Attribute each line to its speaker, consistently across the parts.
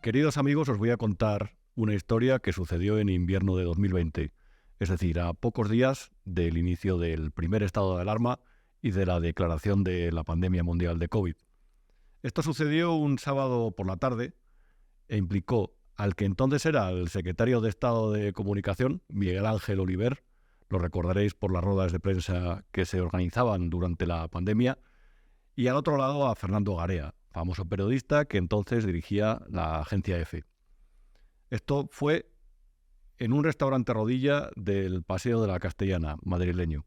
Speaker 1: Queridos amigos, os voy a contar una historia que sucedió en invierno de 2020, es decir, a pocos días del inicio del primer estado de alarma y de la declaración de la pandemia mundial de COVID. Esto sucedió un sábado por la tarde e implicó al que entonces era el secretario de Estado de Comunicación, Miguel Ángel Oliver, lo recordaréis por las ruedas de prensa que se organizaban durante la pandemia, y al otro lado a Fernando Garea, famoso periodista que entonces dirigía la agencia EFE. Esto fue en un restaurante rodilla del Paseo de la Castellana, madrileño.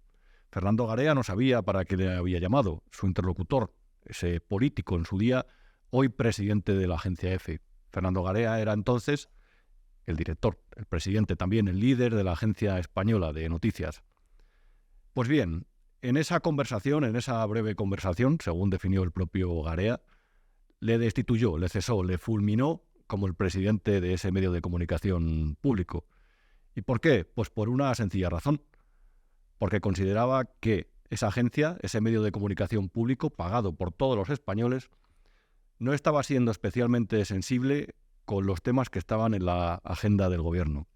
Speaker 1: Fernando Garea no sabía para qué le había llamado, su interlocutor, ese político en su día, hoy presidente de la agencia EFE. Fernando Garea era entonces el director, el presidente también, el líder de la agencia española de noticias. Pues bien, en esa conversación, en esa breve conversación, según definió el propio Garea, le destituyó, le cesó, le fulminó como el presidente de ese medio de comunicación público. ¿Y por qué? Pues por una sencilla razón. Porque consideraba que esa agencia, ese medio de comunicación público, pagado por todos los españoles, no estaba siendo especialmente sensible con los temas que estaban en la agenda del gobierno.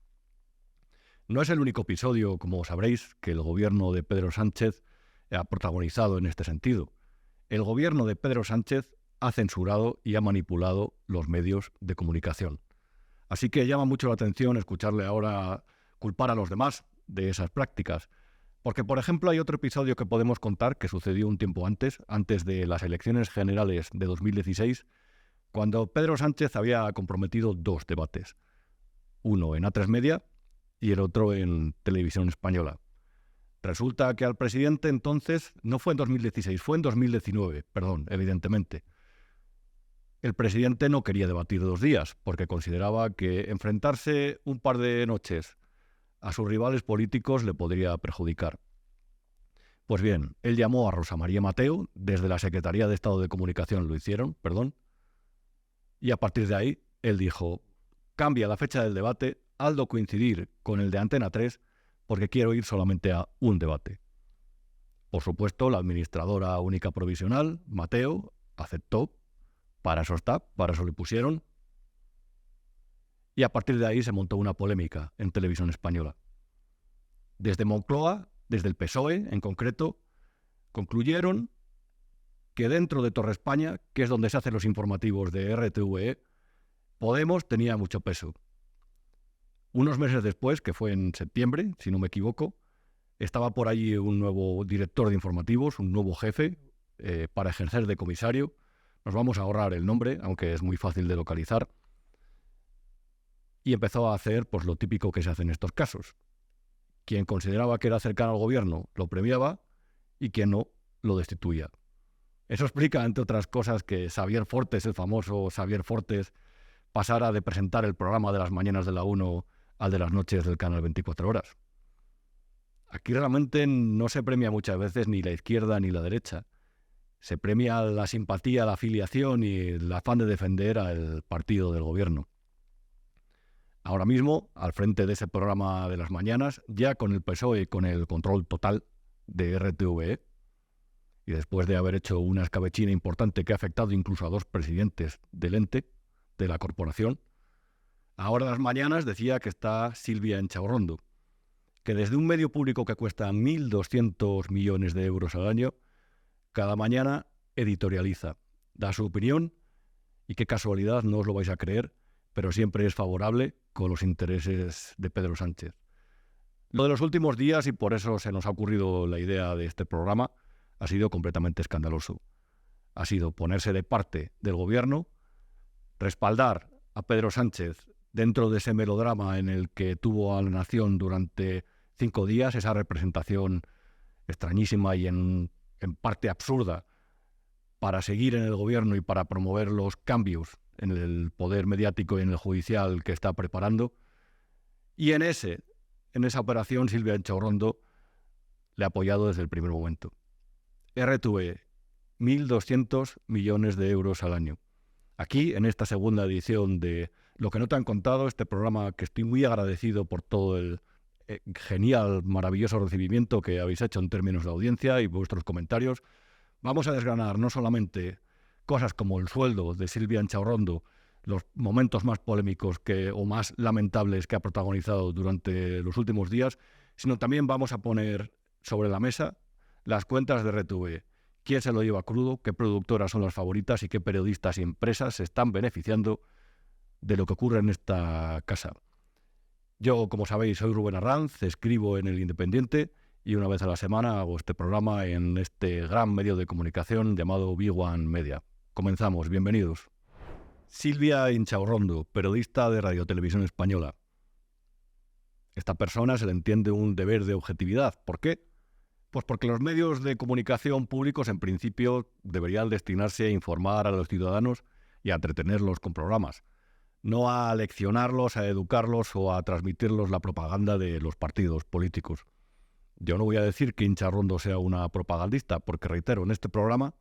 Speaker 1: No es el único episodio, como sabréis, que el gobierno de Pedro Sánchez ha protagonizado en este sentido. El gobierno de Pedro Sánchez ha censurado y ha manipulado los medios de comunicación. Así que llama mucho la atención escucharle ahora culpar a los demás de esas prácticas. Porque, por ejemplo, hay otro episodio que podemos contar que sucedió un tiempo antes de las elecciones generales de 2016, cuando Pedro Sánchez había comprometido dos debates. Uno en A3 Media y el otro en Televisión Española. Resulta que al presidente entonces, no fue en 2016, fue en 2019, evidentemente. El presidente no quería debatir 2 días, porque consideraba que enfrentarse un par de noches a sus rivales políticos le podría perjudicar. Pues bien, él llamó a Rosa María Mateo, desde la Secretaría de Estado de Comunicación lo hicieron, y a partir de ahí, él dijo, cambia la fecha del debate, hazlo coincidir con el de Antena 3, porque quiero ir solamente a un debate. Por supuesto, la administradora única provisional, Mateo, aceptó. Para eso está, para eso le pusieron. Y a partir de ahí se montó una polémica en Televisión Española. Desde Moncloa, desde el PSOE en concreto, concluyeron que dentro de Torre España, que es donde se hacen los informativos de RTVE, Podemos tenía mucho peso. Unos meses después, que fue en septiembre, si no me equivoco, estaba por allí un nuevo director de informativos, un nuevo jefe, para ejercer de comisario. Nos vamos a ahorrar el nombre, aunque es muy fácil de localizar. Y empezó a hacer pues lo típico que se hace en estos casos. Quien consideraba que era cercano al gobierno lo premiaba y quien no lo destituía. Eso explica, entre otras cosas, que Xavier Fortes, el famoso Xavier Fortes, pasara de presentar el programa de las mañanas de la 1 al de las noches del canal 24 horas. Aquí realmente no se premia muchas veces ni la izquierda ni la derecha. Se premia la simpatía, la afiliación y el afán de defender al partido del gobierno. Ahora mismo, al frente de ese programa de las mañanas, ya con el PSOE con el control total de RTVE, y después de haber hecho una escabechina importante que ha afectado incluso a 2 presidentes del ente, de la corporación, ahora las mañanas decía que está Silvia Echaurrondo, que desde un medio público que cuesta 1.200 millones de euros al año, cada mañana editorializa, da su opinión, y qué casualidad, no os lo vais a creer, pero siempre es favorable con los intereses de Pedro Sánchez. Lo de los últimos días, y por eso se nos ha ocurrido la idea de este programa, ha sido completamente escandaloso. Ha sido ponerse de parte del gobierno, respaldar a Pedro Sánchez dentro de ese melodrama en el que tuvo a la nación durante 5 días, esa representación extrañísima y en parte absurda, para seguir en el gobierno y para promover los cambios en el poder mediático y en el judicial que está preparando. Y en esa operación Silvia Echaurrondo le ha apoyado desde el primer momento. RTVE, 1.200 millones de euros al año. Aquí, en esta segunda edición de Lo que no te han contado, este programa que estoy muy agradecido por todo el genial, maravilloso recibimiento que habéis hecho en términos de audiencia y vuestros comentarios, vamos a desgranar no solamente cosas como el sueldo de Silvia Echaurrondo, los momentos más polémicos o más lamentables que ha protagonizado durante los últimos días, sino también vamos a poner sobre la mesa las cuentas de RTV. ¿Quién se lo lleva crudo? ¿Qué productoras son las favoritas? ¿Y qué periodistas y empresas se están beneficiando de lo que ocurre en esta casa? Yo, como sabéis, soy Rubén Arranz, escribo en El Independiente y una vez a la semana hago este programa en este gran medio de comunicación llamado V1 Media. Comenzamos, bienvenidos. Silvia Inchaurrondo, periodista de Radio Televisión Española. Esta persona se le entiende un deber de objetividad. ¿Por qué? Pues porque los medios de comunicación públicos en principio deberían destinarse a informar a los ciudadanos y a entretenerlos con programas, no a leccionarlos, a educarlos o a transmitirlos la propaganda de los partidos políticos. Yo no voy a decir que Inchaurrondo sea una propagandista, porque reitero, en este programa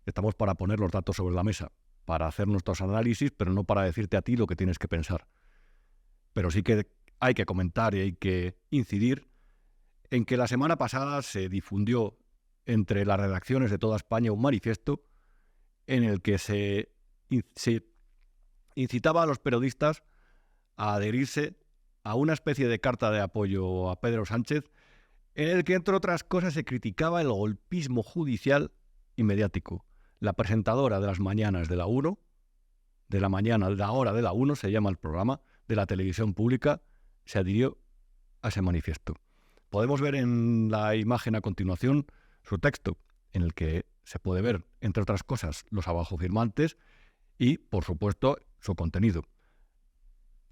Speaker 1: estamos para poner los datos sobre la mesa, para hacer nuestros análisis, pero no para decirte a ti lo que tienes que pensar. Pero sí que hay que comentar y hay que incidir en que la semana pasada se difundió entre las redacciones de toda España un manifiesto en el que se incitaba a los periodistas a adherirse a una especie de carta de apoyo a Pedro Sánchez, en el que, entre otras cosas, se criticaba el golpismo judicial y mediático. La presentadora de las mañanas de la 1, de la mañana, la hora de la 1, se llama el programa, de la televisión pública, se adhirió a ese manifiesto. Podemos ver en la imagen a continuación su texto, en el que se puede ver, entre otras cosas, los abajofirmantes y, por supuesto, su contenido.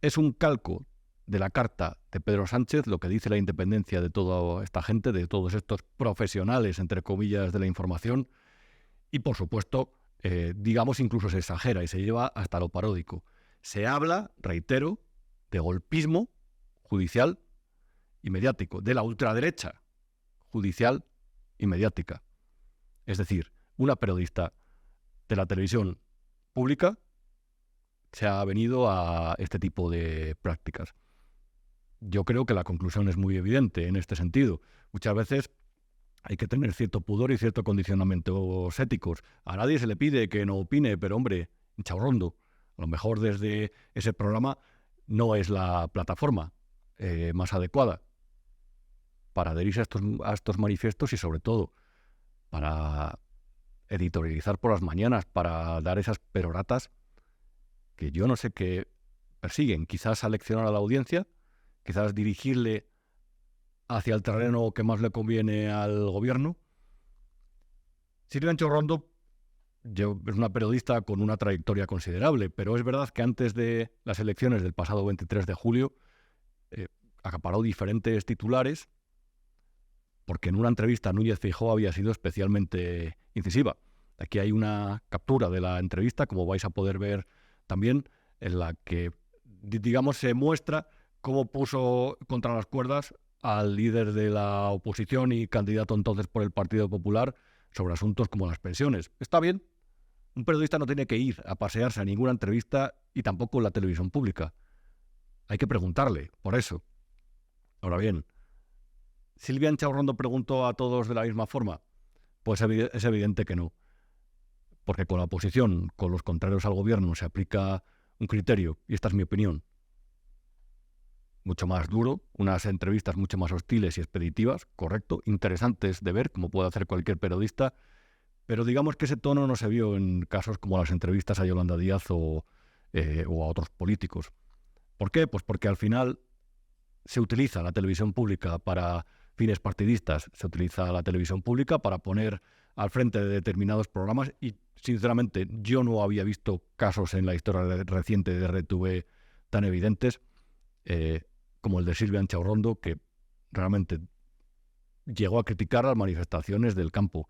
Speaker 1: Es un calco de la carta de Pedro Sánchez, lo que dice la independencia de toda esta gente, de todos estos profesionales, entre comillas, de la información, y, por supuesto, digamos, incluso se exagera y se lleva hasta lo paródico. Se habla, reitero, de golpismo judicial y mediático, de la ultraderecha judicial y mediática. Es decir, una periodista de la televisión pública se ha venido a este tipo de prácticas. Yo creo que la conclusión es muy evidente en este sentido. Muchas veces hay que tener cierto pudor y ciertos condicionamientos éticos. A nadie se le pide que no opine, pero hombre, Inchaurrondo, a lo mejor desde ese programa no es la plataforma más adecuada para adherirse a estos manifiestos y, sobre todo, para editorializar por las mañanas, para dar esas peroratas que yo no sé qué persiguen. Quizás aleccionar a la audiencia, quizás dirigirle hacia el terreno que más le conviene al gobierno. Silvia Inchaurrondo es una periodista con una trayectoria considerable, pero es verdad que antes de las elecciones del pasado 23 de julio acaparó diferentes titulares, porque en una entrevista Núñez Feijóo había sido especialmente incisiva. Aquí hay una captura de la entrevista, como vais a poder ver también, en la que, digamos, se muestra cómo puso contra las cuerdas al líder de la oposición y candidato entonces por el Partido Popular sobre asuntos como las pensiones. Está bien, un periodista no tiene que ir a pasearse a ninguna entrevista y tampoco en la televisión pública. Hay que preguntarle, por eso. Ahora bien, ¿Silvia Inchaurrondo preguntó a todos de la misma forma? Pues es evidente que no. Porque con la oposición, con los contrarios al gobierno, se aplica un criterio, y esta es mi opinión, mucho más duro, unas entrevistas mucho más hostiles y expeditivas, correcto, interesantes de ver, como puede hacer cualquier periodista, pero digamos que ese tono no se vio en casos como las entrevistas a Yolanda Díaz o a otros políticos. ¿Por qué? Pues porque al final se utiliza la televisión pública para fines partidistas, se utiliza la televisión pública para poner al frente de determinados programas y, sinceramente, yo no había visto casos en la historia reciente de RTV tan evidentes como el de Silvia Inchaurrondo, que realmente llegó a criticar las manifestaciones del campo.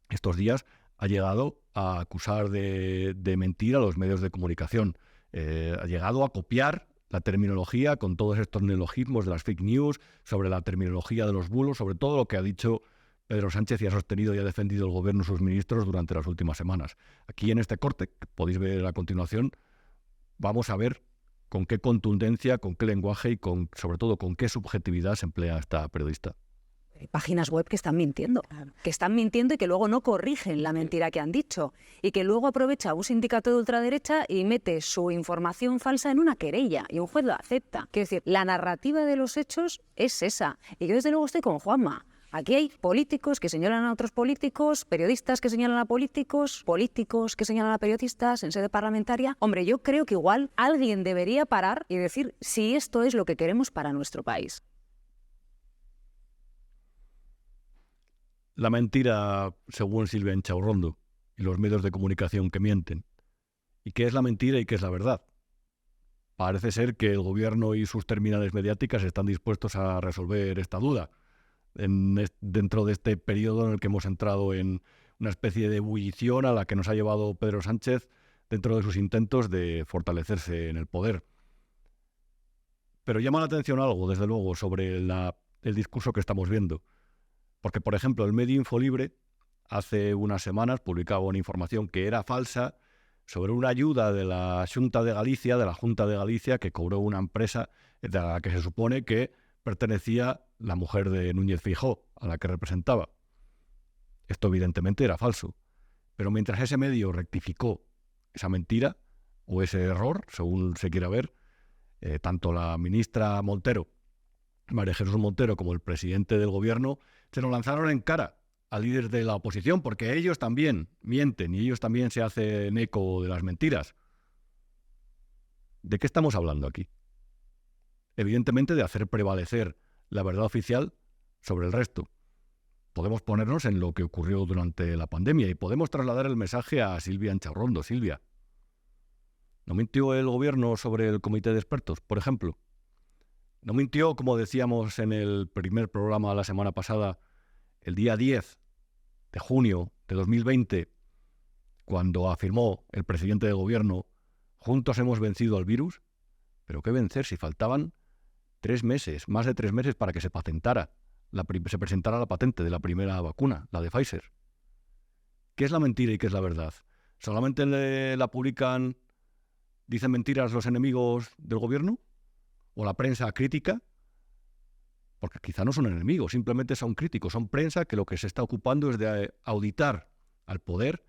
Speaker 1: Estos días ha llegado a acusar de mentir a los medios de comunicación, ha llegado a copiar la terminología con todos estos neologismos de las fake news, sobre la terminología de los bulos, sobre todo lo que ha dicho Pedro Sánchez y ha sostenido y ha defendido el gobierno y sus ministros durante las últimas semanas. Aquí en este corte, que podéis ver a continuación, vamos a ver con qué contundencia, con qué lenguaje y sobre todo con qué subjetividad se emplea esta periodista.
Speaker 2: Hay páginas web que están mintiendo, y que luego no corrigen la mentira que han dicho y que luego aprovecha un sindicato de ultraderecha y mete su información falsa en una querella y un juez lo acepta. Quiero decir, la narrativa de los hechos es esa. Y yo desde luego estoy con Juanma. Aquí hay políticos que señalan a otros políticos, periodistas que señalan a políticos que señalan a periodistas en sede parlamentaria. Hombre, yo creo que igual alguien debería parar y decir si esto es lo que queremos para nuestro país.
Speaker 1: La mentira, según Silvia Inchaurrondo, y los medios de comunicación que mienten. ¿Y qué es la mentira y qué es la verdad? Parece ser que el gobierno y sus terminales mediáticas están dispuestos a resolver esta duda dentro de este periodo en el que hemos entrado en una especie de ebullición a la que nos ha llevado Pedro Sánchez dentro de sus intentos de fortalecerse en el poder. Pero llama la atención algo, desde luego, sobre el discurso que estamos viendo. Porque, por ejemplo, el medio Infolibre hace unas semanas publicaba una información que era falsa sobre una ayuda de la Junta de Galicia, que cobró una empresa de la que se supone que pertenecía la mujer de Núñez Feijóo, a la que representaba. Esto evidentemente era falso. Pero mientras ese medio rectificó esa mentira o ese error, según se quiera ver, tanto la ministra Montero, María Jesús Montero, como el presidente del gobierno, se nos lanzaron en cara a líderes de la oposición, porque ellos también mienten y ellos también se hacen eco de las mentiras. ¿De qué estamos hablando aquí? Evidentemente de hacer prevalecer la verdad oficial sobre el resto. Podemos ponernos en lo que ocurrió durante la pandemia y podemos trasladar el mensaje a Silvia Inchaurrondo. Silvia, ¿no mintió el gobierno sobre el comité de expertos, por ejemplo? ¿No mintió, como decíamos en el primer programa la semana pasada, el día 10 de junio de 2020, cuando afirmó el presidente del gobierno: juntos hemos vencido al virus? ¿Pero qué vencer si faltaban 3 meses, más de 3 meses para que se patentara, se presentara la patente de la primera vacuna, la de Pfizer? ¿Qué es la mentira y qué es la verdad? ¿Solamente la publican, dicen mentiras los enemigos del gobierno? ¿O la prensa crítica? Porque quizá no son enemigos, simplemente son críticos, son prensa que lo que se está ocupando es de auditar al poder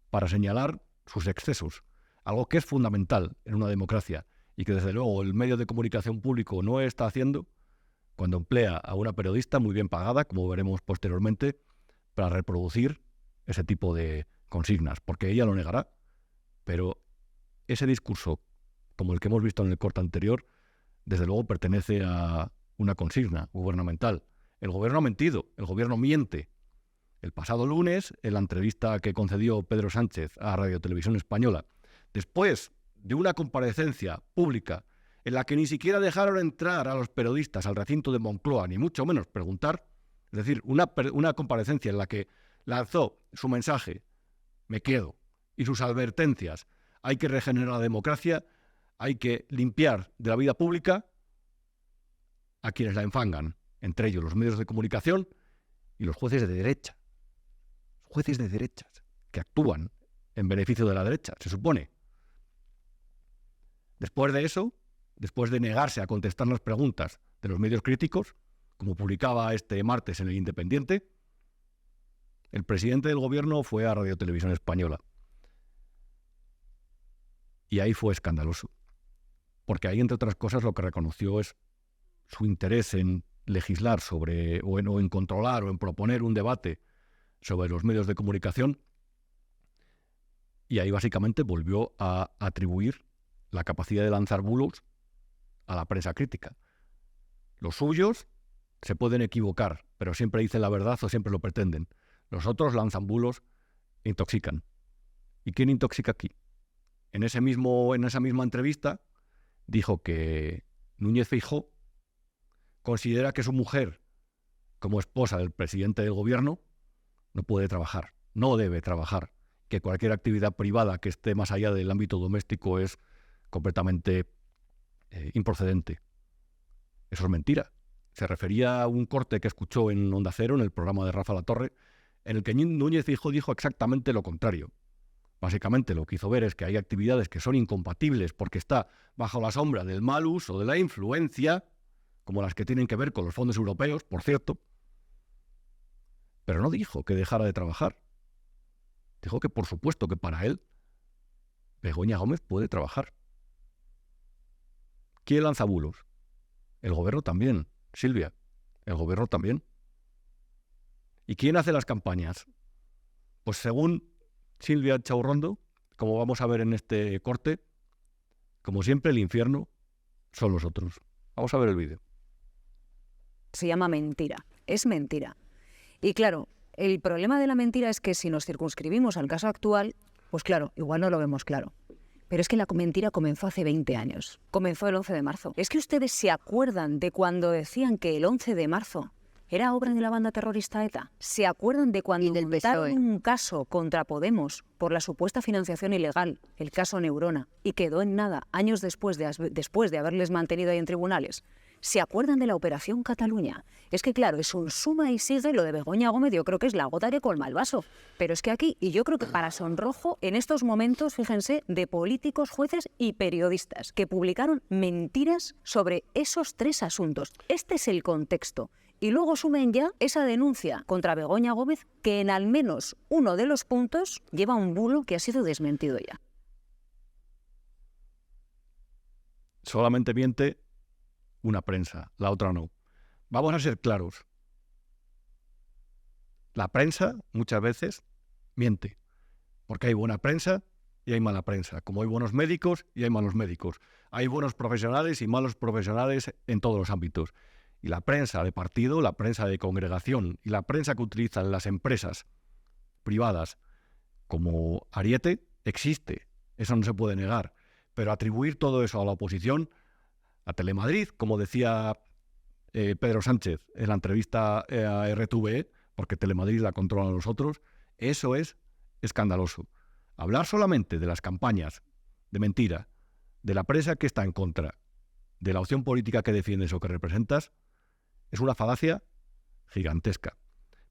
Speaker 1: para señalar sus excesos, algo que es fundamental en una democracia y que desde luego el medio de comunicación público no está haciendo cuando emplea a una periodista muy bien pagada, como veremos posteriormente, para reproducir ese tipo de consignas, porque ella lo negará, pero ese discurso, como el que hemos visto en el corte anterior, desde luego pertenece a una consigna gubernamental. El gobierno ha mentido, el gobierno miente. El pasado lunes, en la entrevista que concedió Pedro Sánchez a Radio Televisión Española, después de una comparecencia pública en la que ni siquiera dejaron entrar a los periodistas al recinto de Moncloa, ni mucho menos preguntar, es decir, una comparecencia en la que lanzó su mensaje, me quedo, y sus advertencias, hay que regenerar la democracia, hay que limpiar de la vida pública a quienes la enfangan, entre ellos los medios de comunicación y los jueces de derecha. Jueces de derechas que actúan en beneficio de la derecha, se supone. Después de eso, después de negarse a contestar las preguntas de los medios críticos, como publicaba este martes en El Independiente, el presidente del gobierno fue a Radio Televisión Española. Y ahí fue escandaloso. Porque ahí, entre otras cosas, lo que reconoció es su interés en legislar sobre, o en controlar, o en proponer un debate sobre los medios de comunicación. Y ahí básicamente volvió a atribuir la capacidad de lanzar bulos a la prensa crítica. Los suyos se pueden equivocar, pero siempre dicen la verdad o siempre lo pretenden. Los otros lanzan bulos e intoxican. ¿Y quién intoxica aquí? En esa misma entrevista dijo que Núñez Feijóo considera que su mujer, como esposa del presidente del gobierno, no puede trabajar, no debe trabajar, que cualquier actividad privada que esté más allá del ámbito doméstico es completamente improcedente. Eso es mentira. Se refería a un corte que escuchó en Onda Cero, en el programa de Rafa Latorre, en el que Núñez Feijóo dijo exactamente lo contrario. Básicamente lo que hizo ver es que hay actividades que son incompatibles porque está bajo la sombra del mal uso de la influencia, como las que tienen que ver con los fondos europeos, por cierto, Pero no dijo que dejara de trabajar. Dijo que por supuesto que para él Begoña Gómez puede trabajar. ¿Quién lanza bulos? El gobierno también, Silvia. El gobierno también. ¿Y quién hace las campañas? Pues según Silvia Chaurrondo, como vamos a ver en este corte, como siempre el infierno son los otros. Vamos a ver el vídeo.
Speaker 2: Se llama mentira. Es mentira. Y claro, el problema de la mentira es que si nos circunscribimos al caso actual, pues claro, igual no lo vemos claro. Pero es que la mentira comenzó hace 20 años. Comenzó el 11 de marzo. Es que ustedes se acuerdan de cuando decían que el 11 de marzo era obra de la banda terrorista ETA. ¿Se acuerdan de cuando montaron un caso contra Podemos por la supuesta financiación ilegal, el caso Neurona, y quedó en nada años después de haberles mantenido ahí en tribunales? ¿Se acuerdan de la Operación Cataluña? Es que claro, es un suma y sigue lo de Begoña Gómez, yo creo que es la gota que colma el vaso. Pero es que aquí, y yo creo que para sonrojo, en estos momentos, fíjense, de políticos, jueces y periodistas que publicaron mentiras sobre esos 3 asuntos. Este es el contexto. Y luego sumen ya esa denuncia contra Begoña Gómez, que en al menos uno de los puntos lleva un bulo que ha sido desmentido ya.
Speaker 1: Solamente miente una prensa, la otra no. Vamos a ser claros. La prensa muchas veces miente, porque hay buena prensa y hay mala prensa, como hay buenos médicos y hay malos médicos. Hay buenos profesionales y malos profesionales en todos los ámbitos. Y la prensa de partido, la prensa de congregación y la prensa que utilizan las empresas privadas como ariete existe, eso no se puede negar. Pero atribuir todo eso a la oposición, a Telemadrid, como decía Pedro Sánchez en la entrevista a RTVE, porque Telemadrid la controlan los otros, eso es escandaloso. Hablar solamente de las campañas de mentira, de la prensa que está en contra, de la opción política que defiendes o que representas, es una falacia gigantesca.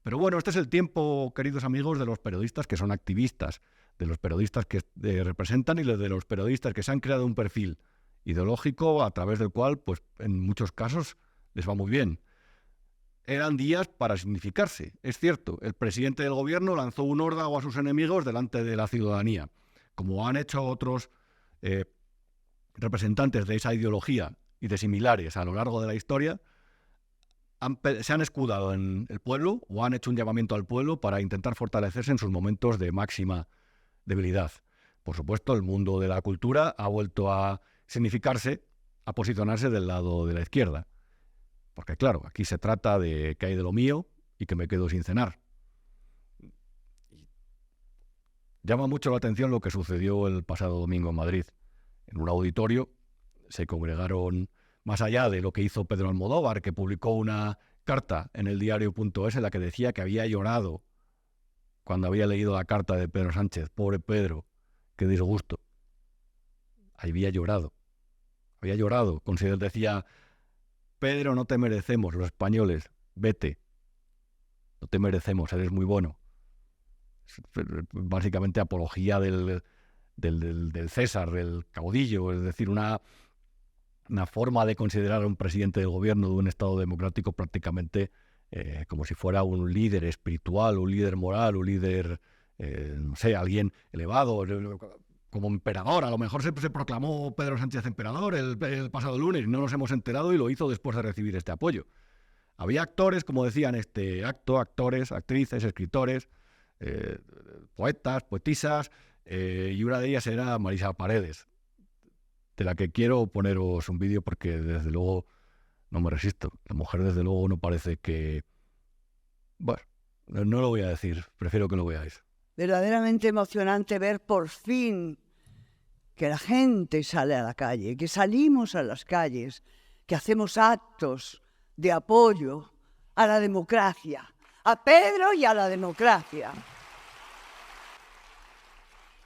Speaker 1: Pero bueno, este es el tiempo, queridos amigos, de los periodistas que son activistas, de los periodistas que representan y de los periodistas que se han creado un perfil ideológico a través del cual, pues en muchos casos, les va muy bien. Eran días para significarse. Es cierto, el presidente del gobierno lanzó un órdago a sus enemigos delante de la ciudadanía, como han hecho otros representantes de esa ideología y de similares a lo largo de la historia. Se han escudado en el pueblo o han hecho un llamamiento al pueblo para intentar fortalecerse en sus momentos de máxima debilidad. Por supuesto, el mundo de la cultura ha vuelto a significarse, a posicionarse del lado de la izquierda. Porque claro, aquí se trata de que hay de lo mío y que me quedo sin cenar. Llama mucho la atención lo que sucedió el pasado domingo en Madrid. En un auditorio se congregaron, más allá de lo que hizo Pedro Almodóvar, que publicó una carta en el diario.es en la que decía que había llorado cuando había leído la carta de Pedro Sánchez. Pobre Pedro, qué disgusto. Había llorado. Considero, decía: Pedro, no te merecemos, los españoles, vete. No te merecemos, eres muy bueno. Básicamente apología del César, del caudillo, es decir, una forma de considerar a un presidente del gobierno de un Estado democrático prácticamente como si fuera un líder espiritual, un líder moral, un líder, no sé, alguien elevado, como emperador. A lo mejor se proclamó Pedro Sánchez emperador el pasado lunes y no nos hemos enterado, y lo hizo después de recibir este apoyo. Había actores, como decía en este acto, actores, actrices, escritores, poetas, poetisas, y una de ellas era Marisa Paredes, de la que quiero poneros un vídeo porque desde luego no me resisto. La mujer desde luego no parece que... Bueno, no lo voy a decir, prefiero que lo veáis.
Speaker 3: Verdaderamente emocionante ver por fin que la gente sale a la calle, que salimos a las calles, que hacemos actos de apoyo a la democracia, a Pedro y a la democracia.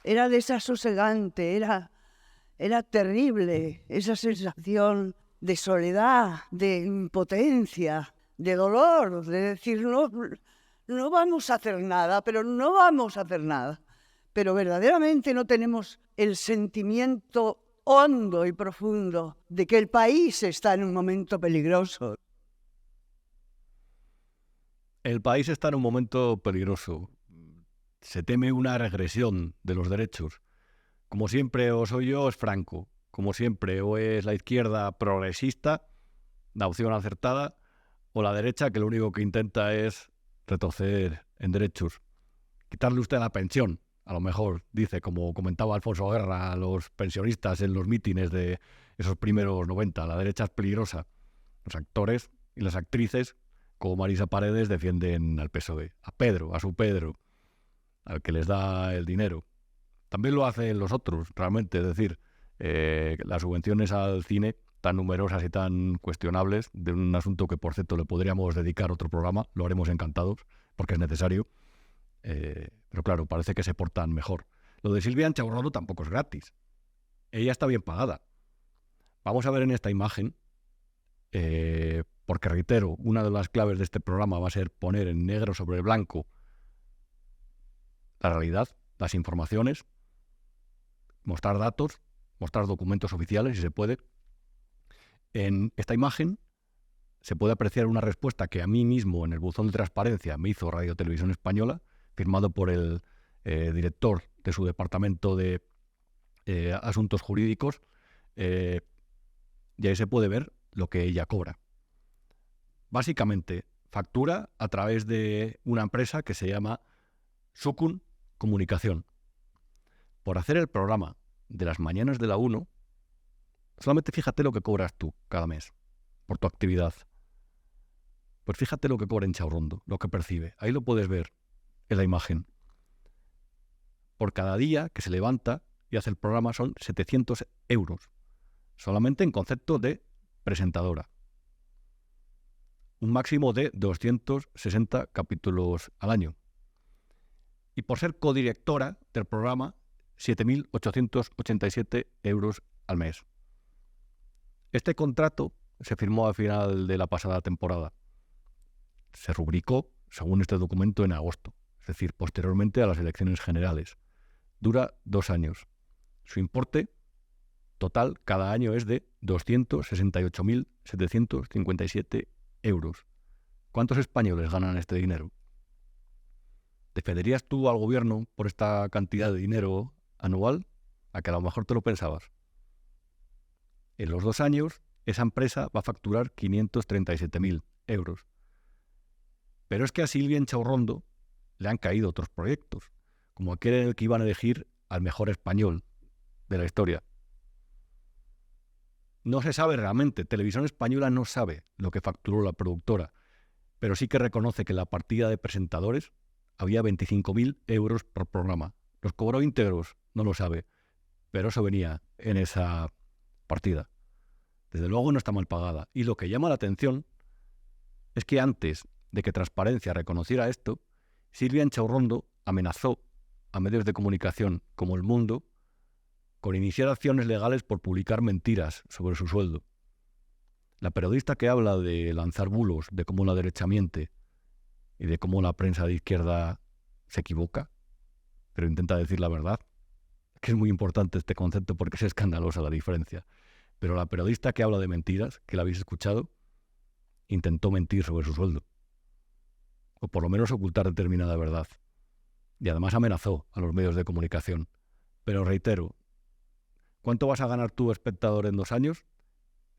Speaker 3: Era desasosegante, era terrible esa sensación de soledad, de impotencia, de dolor, de decir no vamos a hacer nada, pero no vamos a hacer nada. Pero verdaderamente no tenemos el sentimiento hondo y profundo de que el país está en un momento peligroso.
Speaker 1: El país está en un momento peligroso. Se teme una regresión de los derechos. Como siempre, o soy yo o es Franco. Como siempre, o es la izquierda progresista, la opción acertada, o la derecha, que lo único que intenta es retroceder en derechos. Quitarle usted la pensión, a lo mejor, dice, como comentaba Alfonso Guerra a los pensionistas en los mítines de esos primeros 90. La derecha es peligrosa. Los actores y las actrices, como Marisa Paredes, defienden al PSOE, a Pedro, a su Pedro, al que les da el dinero. También lo hacen los otros, realmente, es decir, las subvenciones al cine, tan numerosas y tan cuestionables, de un asunto que, por cierto, le podríamos dedicar otro programa, lo haremos encantados, porque es necesario, pero claro, parece que se portan mejor. Lo de Silvia Anchaurrondo tampoco es gratis. Ella está bien pagada. Vamos a ver en esta imagen, porque reitero, una de las claves de este programa va a ser poner en negro sobre blanco la realidad, las informaciones, mostrar datos, mostrar documentos oficiales, si se puede. En esta imagen se puede apreciar una respuesta que a mí mismo en el buzón de transparencia me hizo Radio Televisión Española, firmado por el director de su departamento de asuntos jurídicos, y ahí se puede ver lo que ella cobra. Básicamente, factura a través de una empresa que se llama Sukun Comunicación. Por hacer el programa de las mañanas de la 1, solamente fíjate lo que cobras tú cada mes por tu actividad. Pues fíjate lo que cobra Inchaurrondo, lo que percibe. Ahí lo puedes ver en la imagen. Por cada día que se levanta y hace el programa son 700 euros, solamente en concepto de presentadora. Un máximo de 260 capítulos al año. Y por ser codirectora del programa, 7.887 euros al mes. Este contrato se firmó al final de la pasada temporada. Se rubricó, según este documento, en agosto, es decir, posteriormente a las elecciones generales. Dura 2 años. Su importe total cada año es de 268.757 euros. ¿Cuántos españoles ganan este dinero? ¿Defenderías tú al gobierno por esta cantidad de dinero anual? A que a lo mejor te lo pensabas. En los 2 años, esa empresa va a facturar 537.000 euros. Pero es que a Silvia Anchaurrondo le han caído otros proyectos, como aquel en el que iban a elegir al mejor español de la historia. No se sabe realmente, Televisión Española no sabe lo que facturó la productora, pero sí que reconoce que en la partida de presentadores había 25.000 euros por programa. ¿Los cobró íntegros? No lo sabe, pero eso venía en esa partida. Desde luego no está mal pagada. Y lo que llama la atención es que antes de que Transparencia reconociera esto, Silvia Anchaurrondo amenazó a medios de comunicación como El Mundo con iniciar acciones legales por publicar mentiras sobre su sueldo. La periodista que habla de lanzar bulos, de cómo la derecha miente y de cómo la prensa de izquierda se equivoca, pero intenta decir la verdad, que es muy importante este concepto porque es escandalosa la diferencia. Pero la periodista que habla de mentiras, que la habéis escuchado, intentó mentir sobre su sueldo. O por lo menos ocultar determinada verdad. Y además amenazó a los medios de comunicación. Pero reitero, ¿cuánto vas a ganar tú, espectador, en 2 años?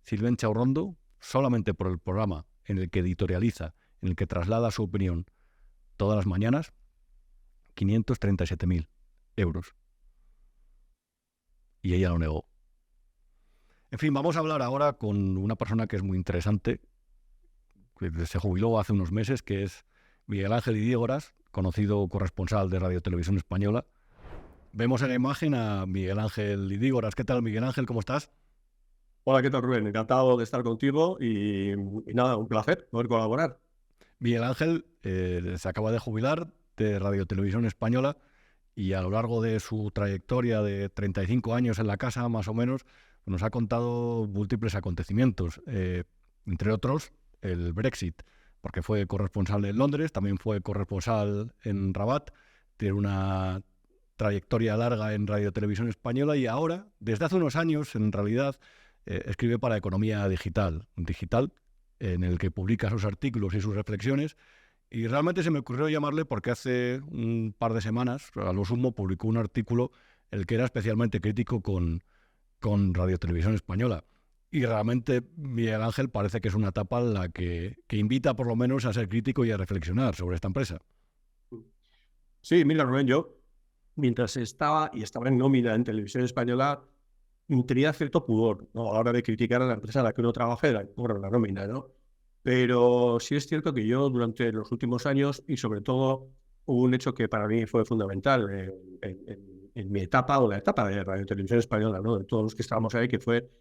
Speaker 1: Silvia Anchaurrondo, solamente por el programa en el que editorializa, en el que traslada su opinión todas las mañanas, 537.000 euros. Y ella lo negó. En fin, vamos a hablar ahora con una persona que es muy interesante, que se jubiló hace unos meses, que es Miguel Ángel Idígoras, conocido corresponsal de Radio Televisión Española. Vemos en la imagen a Miguel Ángel Idígoras. ¿Qué tal, Miguel Ángel? ¿Cómo estás?
Speaker 4: Hola, ¿qué tal, Rubén? Encantado de estar contigo y nada, un placer poder colaborar.
Speaker 1: Miguel Ángel se acaba de jubilar de Radio Televisión Española y a lo largo de su trayectoria de 35 años en la casa, más o menos, nos ha contado múltiples acontecimientos, entre otros el Brexit, porque fue corresponsal en Londres, también fue corresponsal en Rabat, tiene una trayectoria larga en Radio Televisión Española y ahora, desde hace unos años, en realidad, escribe para Economía Digital en el que publica sus artículos y sus reflexiones Y realmente se me ocurrió llamarle porque hace un par de semanas, a lo sumo, publicó un artículo el que era especialmente crítico con Radio Televisión Española. Y realmente Miguel Ángel parece que es una etapa en la que invita por lo menos a ser crítico y a reflexionar sobre esta empresa.
Speaker 4: Sí, mira, Rubén, yo mientras estaba en nómina en Televisión Española, tenía cierto pudor, ¿no?, a la hora de criticar a la empresa en la que uno trabaja y la nómina, ¿no? Pero sí es cierto que yo durante los últimos años, y sobre todo hubo un hecho que para mí fue fundamental en mi etapa, o la etapa de Radio Televisión Española, ¿no?, de todos los que estábamos ahí, que fue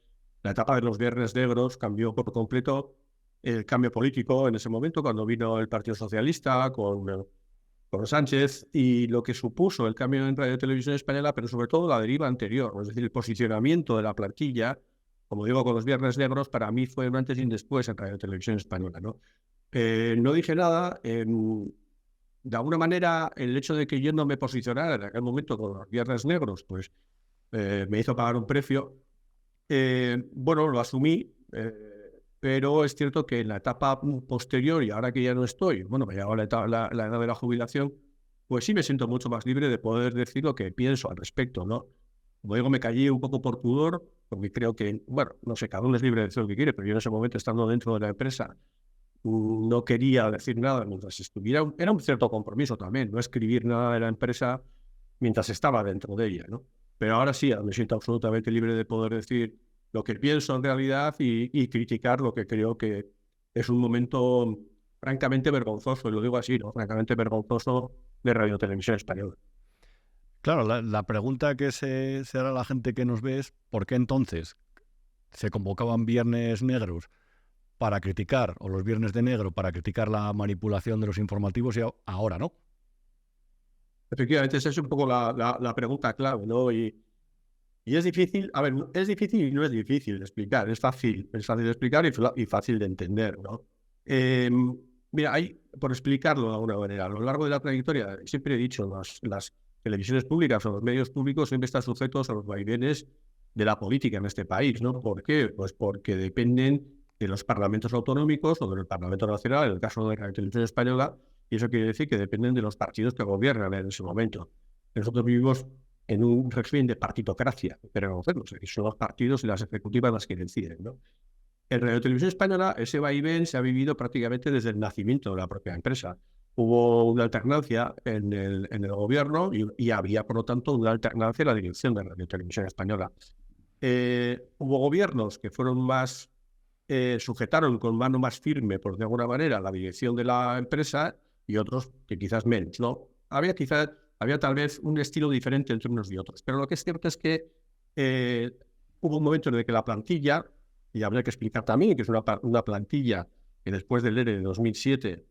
Speaker 4: la etapa de los Viernes Negros. Cambió por completo el cambio político en ese momento, cuando vino el Partido Socialista con Sánchez, y lo que supuso el cambio en Radio Televisión Española, pero sobre todo la deriva anterior, es decir, el posicionamiento de la plantilla, como digo, con los Viernes Negros, para mí fue un antes y un después en Radio Televisión Española, ¿no? No dije nada. De alguna manera, el hecho de que yo no me posicionara en aquel momento con los Viernes Negros, pues me hizo pagar un precio. Bueno, lo asumí, pero es cierto que en la etapa posterior, y ahora que ya no estoy, bueno, me ha llegado la edad de la jubilación, pues sí me siento mucho más libre de poder decir lo que pienso al respecto, ¿no? Como digo, me callé un poco por pudor, porque creo que, bueno, no sé, cada uno es libre de decir lo que quiere, pero yo en ese momento, estando dentro de la empresa, no quería decir nada mientras estuviera. Era un cierto compromiso también, no escribir nada de la empresa mientras estaba dentro de ella, ¿no? Pero ahora sí, me siento absolutamente libre de poder decir lo que pienso en realidad y criticar lo que creo que es un momento francamente vergonzoso, y lo digo así, ¿no?, francamente vergonzoso de Radio Televisión Española.
Speaker 1: Claro, la pregunta que se hará la gente que nos ve es ¿por qué entonces se convocaban Viernes Negros para criticar, o los Viernes de Negro para criticar la manipulación de los informativos, y ahora no?
Speaker 4: Efectivamente, esa es un poco la pregunta clave, ¿no? Y es difícil, a ver, es difícil y no es difícil de explicar, es fácil de explicar y fácil de entender, ¿no? Mira, por explicarlo de alguna manera, a lo largo de la trayectoria, siempre he dicho, las televisiones públicas o los medios públicos siempre están sujetos a los vaivenes de la política en este país, ¿no? ¿Por qué? Pues porque dependen de los parlamentos autonómicos o del Parlamento Nacional, en el caso de la Televisión Española, y eso quiere decir que dependen de los partidos que gobiernan en ese momento. Nosotros vivimos en un régimen de partitocracia, pero bueno, son los partidos y las ejecutivas las que deciden, ¿no? En Radio Televisión Española ese vaivén se ha vivido prácticamente desde el nacimiento de la propia empresa. Hubo una alternancia en el gobierno y había, por lo tanto, una alternancia en la dirección de Radio Televisión Española. Hubo gobiernos que fueron más, sujetaron con mano más firme, por de alguna manera, la dirección de la empresa, y otros que quizás menos, ¿no? Había tal vez un estilo diferente entre unos y otros. Pero lo que es cierto es que hubo un momento en el que la plantilla, y habría que explicar también que es una plantilla que después del ERE de 2007,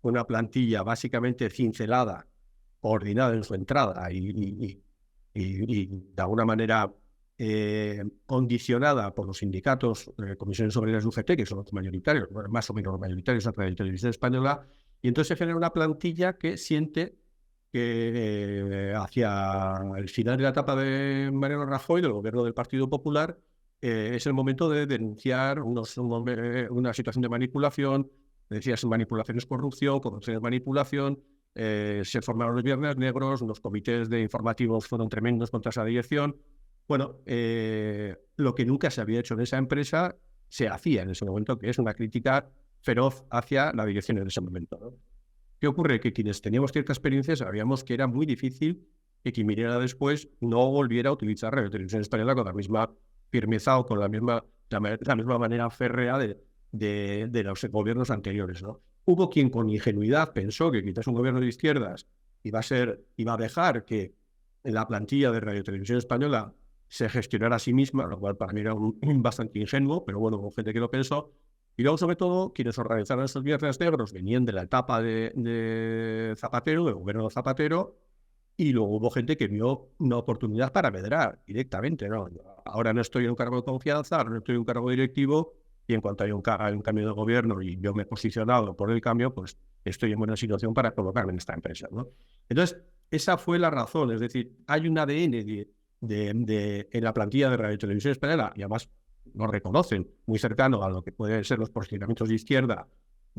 Speaker 4: una plantilla básicamente cincelada, coordinada en su entrada y de alguna manera condicionada por los sindicatos, comisiones obreras de UGT, que son los mayoritarios, más o menos los mayoritarios a través de Televisión Española, y entonces se genera una plantilla que siente que hacia el final de la etapa de Mariano Rajoy, del gobierno del Partido Popular, es el momento de denunciar una situación de manipulación. Decías, manipulación es corrupción, corrupción es manipulación. Se formaron los Viernes Negros, los comités de informativos fueron tremendos contra esa dirección. Bueno, lo que nunca se había hecho en esa empresa se hacía en ese momento, que es una crítica feroz hacia la dirección en ese momento, ¿no? ¿Qué ocurre? Que quienes teníamos cierta experiencia sabíamos que era muy difícil que quien viniera después no volviera a utilizar Radio Televisión Española con la misma firmeza o con la misma manera férrea de los gobiernos anteriores, ¿no? Hubo quien con ingenuidad pensó que quizás un gobierno de izquierdas iba a dejar que la plantilla de Radio Televisión Española se gestionara a sí misma, lo cual para mí era bastante ingenuo, pero bueno, hubo gente que lo pensó. Y luego, sobre todo, quienes organizaron esos Viernes Negros venían de la etapa de Zapatero, del gobierno de Zapatero, y luego hubo gente que vio una oportunidad para medrar directamente, ¿no? Ahora no estoy en un cargo de confianza, ahora no estoy en un cargo directivo, y en cuanto hay un cambio de gobierno y yo me he posicionado por el cambio, pues estoy en buena situación para colocarme en esta empresa, ¿no? Entonces, esa fue la razón. Es decir, hay un ADN en la plantilla de Radio Televisión Española, y además lo reconocen, muy cercano a lo que pueden ser los posicionamientos de izquierda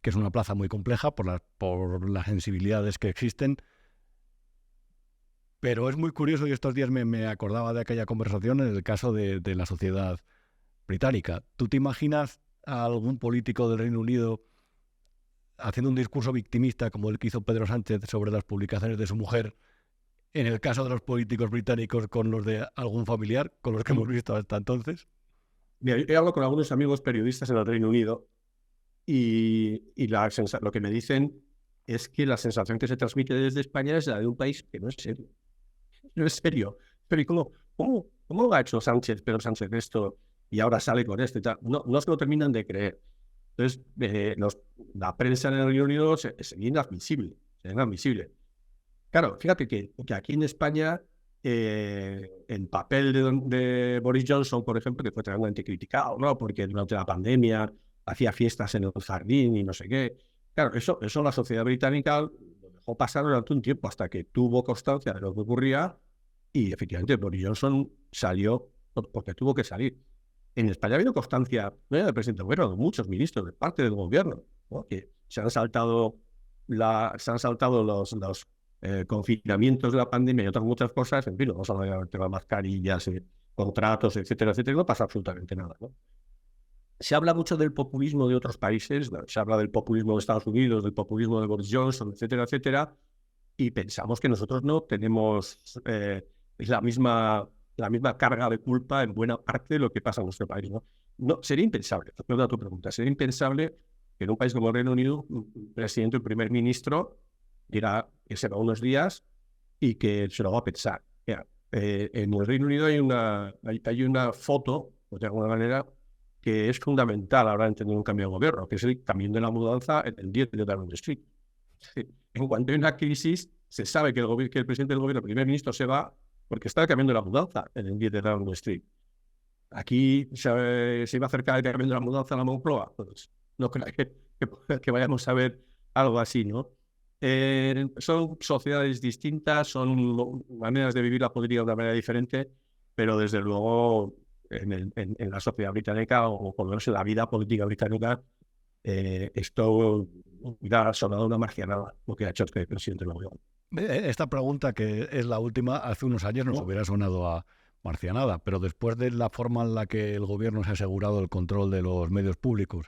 Speaker 1: que es una plaza muy compleja por las sensibilidades que existen. Pero es muy curioso, y estos días me acordaba de aquella conversación en el caso de la sociedad británica. ¿Tú te imaginas a algún político del Reino Unido haciendo un discurso victimista como el que hizo Pedro Sánchez sobre las publicaciones de su mujer, en el caso de los políticos británicos, con los de algún familiar, con los que hemos visto hasta entonces?
Speaker 4: Mira, yo hablo con algunos amigos periodistas en el Reino Unido y lo que me dicen es que la sensación que se transmite desde España es la de un país que no es serio. No es serio. Pero ¿cómo ha hecho Pedro Sánchez esto y ahora sale con esto y tal? No se lo terminan de creer. Entonces, la prensa en el Reino Unido sería inadmisible. Claro, fíjate que aquí en España el papel de Boris Johnson, por ejemplo, que fue tremendamente criticado, ¿no? Porque durante la pandemia hacía fiestas en el jardín y no sé qué. Claro, eso la sociedad británica lo dejó pasar durante un tiempo hasta que tuvo constancia de lo que ocurría y efectivamente Boris Johnson salió porque tuvo que salir. En España ha habido constancia, no del presidente del gobierno, de muchos ministros, de parte del gobierno, ¿no? Que se han saltado los confinamientos de la pandemia y otras muchas cosas. En fin, vamos a hablar del tema de mascarillas, contratos, etcétera, etcétera, y no pasa absolutamente nada, ¿no? Se habla mucho del populismo de otros países, se habla del populismo de Estados Unidos, del populismo de Boris Johnson, etcétera, etcétera, y pensamos que nosotros no tenemos la misma carga de culpa en buena parte de lo que pasa en nuestro país, ¿no? No, sería impensable, respondiendo a tu pregunta, sería impensable que en un país como el Reino Unido un presidente o un primer ministro dirá que se va unos días y que se lo va a pensar. Mira, en el Reino Unido hay una foto, de alguna manera, que es fundamental ahora entender un cambio de gobierno, que es el cambio de la mudanza en el 10 de Downing Street. En cuanto hay una crisis, se sabe que el presidente del gobierno, el primer ministro, se va porque está cambiando la mudanza en el 10 de Downing Street. Aquí se iba a acercar el cambio de la mudanza a la Moncloa. Pues no creo que vayamos a ver algo así, ¿no? Son sociedades distintas, son maneras de vivir la política de una manera diferente, pero desde luego en la sociedad británica, o por lo menos en la vida política británica, esto hubiera sonado una marcianada, lo que ha hecho el presidente del gobierno.
Speaker 1: Esta pregunta, que es la última, hace unos años nos hubiera sonado a marcianada, pero después de la forma en la que el gobierno se ha asegurado el control de los medios públicos,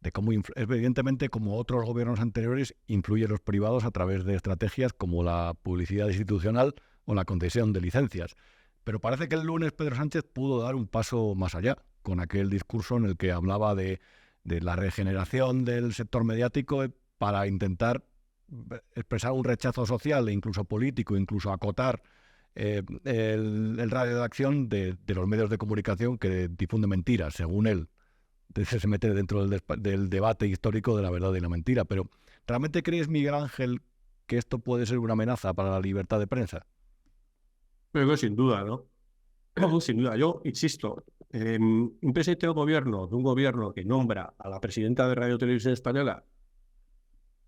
Speaker 1: de cómo, evidentemente, como otros gobiernos anteriores, influyen los privados a través de estrategias como la publicidad institucional o la concesión de licencias. Pero parece que el lunes Pedro Sánchez pudo dar un paso más allá, con aquel discurso en el que hablaba de la regeneración del sector mediático para intentar expresar un rechazo social e incluso político, incluso acotar el radio de acción de los medios de comunicación que difunden mentiras, según él. Entonces se mete dentro del debate histórico de la verdad y la mentira. Pero ¿realmente crees, Miguel Ángel, que esto puede ser una amenaza para la libertad de prensa?
Speaker 4: Pero que sin duda, ¿no? Sin duda. Yo insisto, un presidente de un gobierno que nombra a la presidenta de Radio Televisión Española,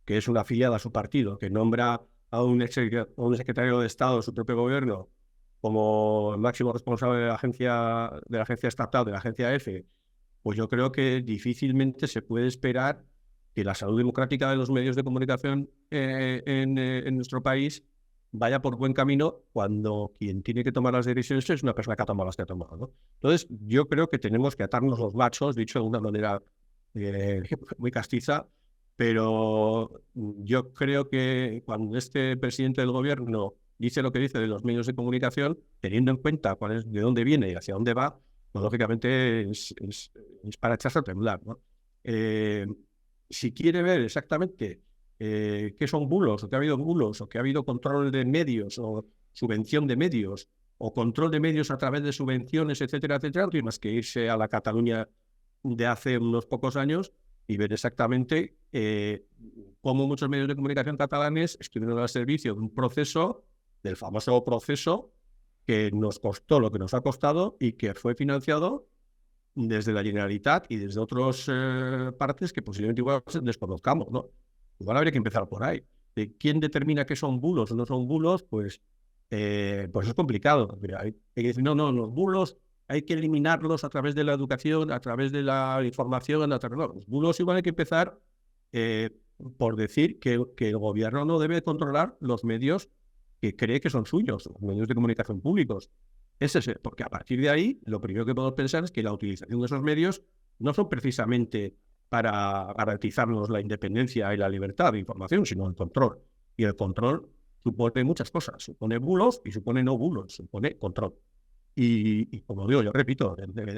Speaker 4: que es una afiliada a su partido, que nombra a un secretario de Estado de su propio gobierno como el máximo responsable de la agencia estatal, de la agencia EFE, pues yo creo que difícilmente se puede esperar que la salud democrática de los medios de comunicación en nuestro país vaya por buen camino cuando quien tiene que tomar las decisiones es una persona que ha tomado las que ha tomado, ¿no? Entonces, yo creo que tenemos que atarnos los machos, dicho de una manera muy castiza, pero yo creo que cuando este presidente del gobierno dice lo que dice de los medios de comunicación, teniendo en cuenta de dónde viene y hacia dónde va, pues lógicamente es para echarse a temblar, ¿no? Si quiere ver exactamente qué son bulos, o que ha habido bulos, o que ha habido control de medios, o subvención de medios, o control de medios a través de subvenciones, etcétera, etcétera, no tiene más que irse a la Cataluña de hace unos pocos años y ver exactamente cómo muchos medios de comunicación catalanes estuvieron al servicio de un proceso, del famoso proceso que nos costó lo que nos ha costado y que fue financiado desde la Generalitat y desde otras partes que posiblemente igual desconozcamos, ¿no? Igual habría que empezar por ahí. ¿De quién determina qué son bulos o no son bulos? Pues es complicado. Mira, hay que decir, no, los bulos hay que eliminarlos a través de la educación, a través de la información, los bulos igual hay que empezar por decir que el gobierno no debe controlar los medios que cree que son suyos, los medios de comunicación públicos. Es ese, porque a partir de ahí, lo primero que podemos pensar es que la utilización de esos medios no son precisamente para garantizarnos la independencia y la libertad de información, sino el control. Y el control supone muchas cosas. Supone bulos y supone no bulos, supone control. Y como digo, yo repito,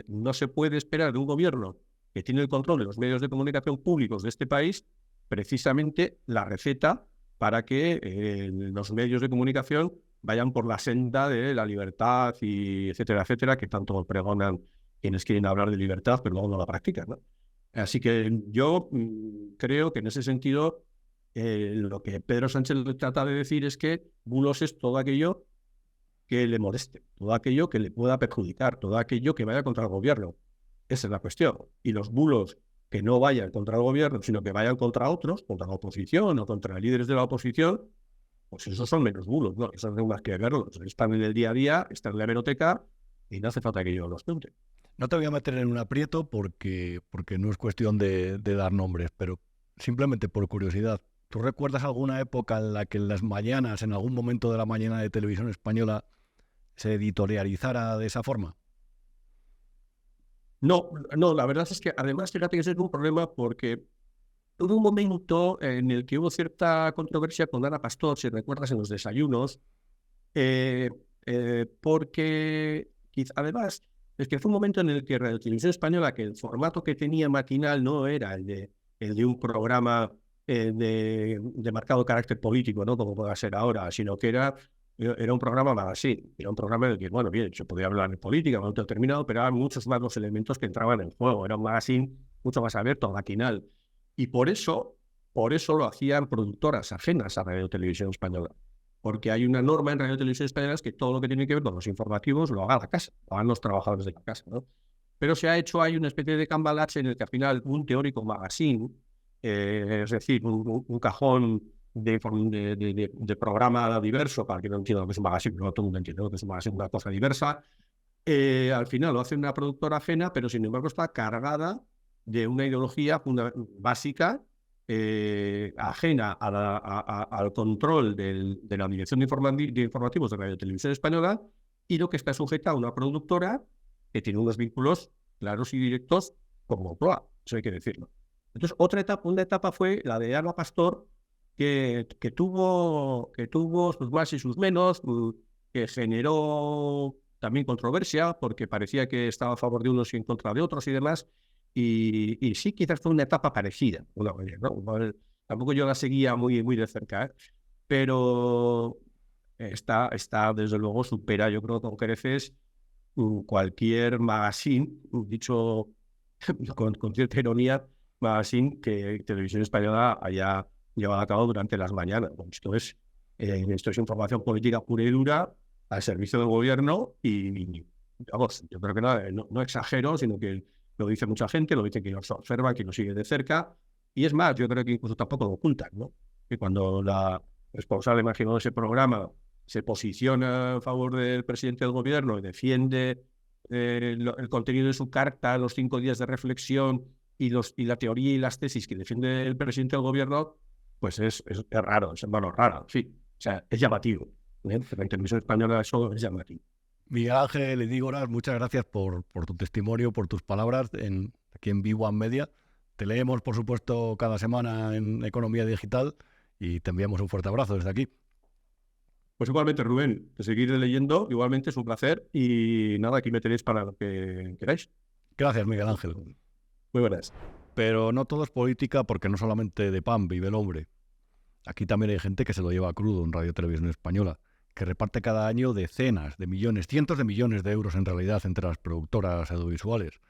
Speaker 4: no se puede esperar de un gobierno que tiene el control de los medios de comunicación públicos de este país precisamente la receta para que los medios de comunicación vayan por la senda de la libertad y etcétera, etcétera, que tanto pregonan quienes quieren hablar de libertad, pero luego no la practican, ¿no? Así que yo creo que en ese sentido lo que Pedro Sánchez trata de decir es que bulos es todo aquello que le moleste, todo aquello que le pueda perjudicar, todo aquello que vaya contra el gobierno. Esa es la cuestión. Y los bulos que no vayan contra el gobierno, sino que vayan contra otros, contra la oposición o contra líderes de la oposición, pues esos son menos bulos, ¿no? Esos no hay más que verlos. Están en el día a día, están en la hemeroteca y no hace falta que yo los pregunte.
Speaker 1: No te voy a meter en un aprieto porque no es cuestión de dar nombres, pero simplemente por curiosidad, ¿tú recuerdas alguna época en la que en las mañanas, en algún momento de la mañana de Televisión Española, se editorializara de esa forma?
Speaker 4: No, la verdad es que además fíjate que ese es un problema porque hubo un momento en el que hubo cierta controversia con Ana Pastor, si recuerdas, en los desayunos, porque además es que fue un momento en el que Radio Televisión Española, que el formato que tenía matinal no era el de un programa de marcado carácter político, ¿no? Como pueda ser ahora, sino que era un programa más así, era un programa en el que, bueno, bien, se podía hablar de política en un momento determinado, pero eran muchos más los elementos que entraban en juego, era un magazine mucho más abierto, matinal. Y por eso lo hacían productoras ajenas a Radio Televisión Española. Porque hay una norma en Radio Televisión Española que todo lo que tiene que ver con los informativos lo haga la casa, lo hagan los trabajadores de la casa, ¿no? Pero se ha hecho, hay una especie de cambalache en el que al final un teórico magazine, es decir, un cajón de programa diverso, para que no entienda lo que es un magazine, no todo el mundo entiende lo que es un magazine, una cosa diversa, al final lo hace una productora ajena, pero sin embargo está cargada de una ideología básica ajena al control de la Dirección de Informativos de Radio Televisión Española y lo que está sujeta a una productora que tiene unos vínculos claros y directos con Moncloa, eso hay que decirlo. Entonces, una etapa fue la de Ana Pastor, que tuvo sus más y sus menos, que generó también controversia porque parecía que estaba a favor de unos y en contra de otros y demás. Y sí, quizás fue una etapa parecida, ¿no? Tampoco yo la seguía muy, muy de cerca, pero está desde luego supera, yo creo, con creces cualquier magazine, dicho con cierta ironía, magazine que Televisión Española haya llevado a cabo durante las mañanas. Esto es información política pura y dura al servicio del gobierno y vamos, yo creo que no exagero, sino que lo dice mucha gente, lo dice quien nos observa, quien nos sigue de cerca, y es más, yo creo que incluso tampoco lo ocultan, ¿no? Que cuando la responsable, imagino, de ese programa se posiciona a favor del presidente del gobierno y defiende el contenido de su carta, los 5 días de reflexión y la teoría y las tesis que defiende el presidente del gobierno, pues es raro, es raro, sí, o sea, es llamativo, ¿eh? La Televisión Española eso es llamativo.
Speaker 1: Miguel Ángel Edígoras, muchas gracias por tu testimonio, por tus palabras aquí en Big One Media. Te leemos, por supuesto, cada semana en Economía Digital y te enviamos un fuerte abrazo desde aquí.
Speaker 4: Pues igualmente, Rubén, te seguiré leyendo, igualmente es un placer y nada, aquí me tenéis para lo que queráis.
Speaker 1: Gracias, Miguel Ángel.
Speaker 4: Muy buenas.
Speaker 1: Pero no todo es política porque no solamente de pan vive el hombre. Aquí también hay gente que se lo lleva crudo en Radio Televisión Española, que reparte cada año decenas de millones, cientos de millones de euros en realidad entre las productoras audiovisuales.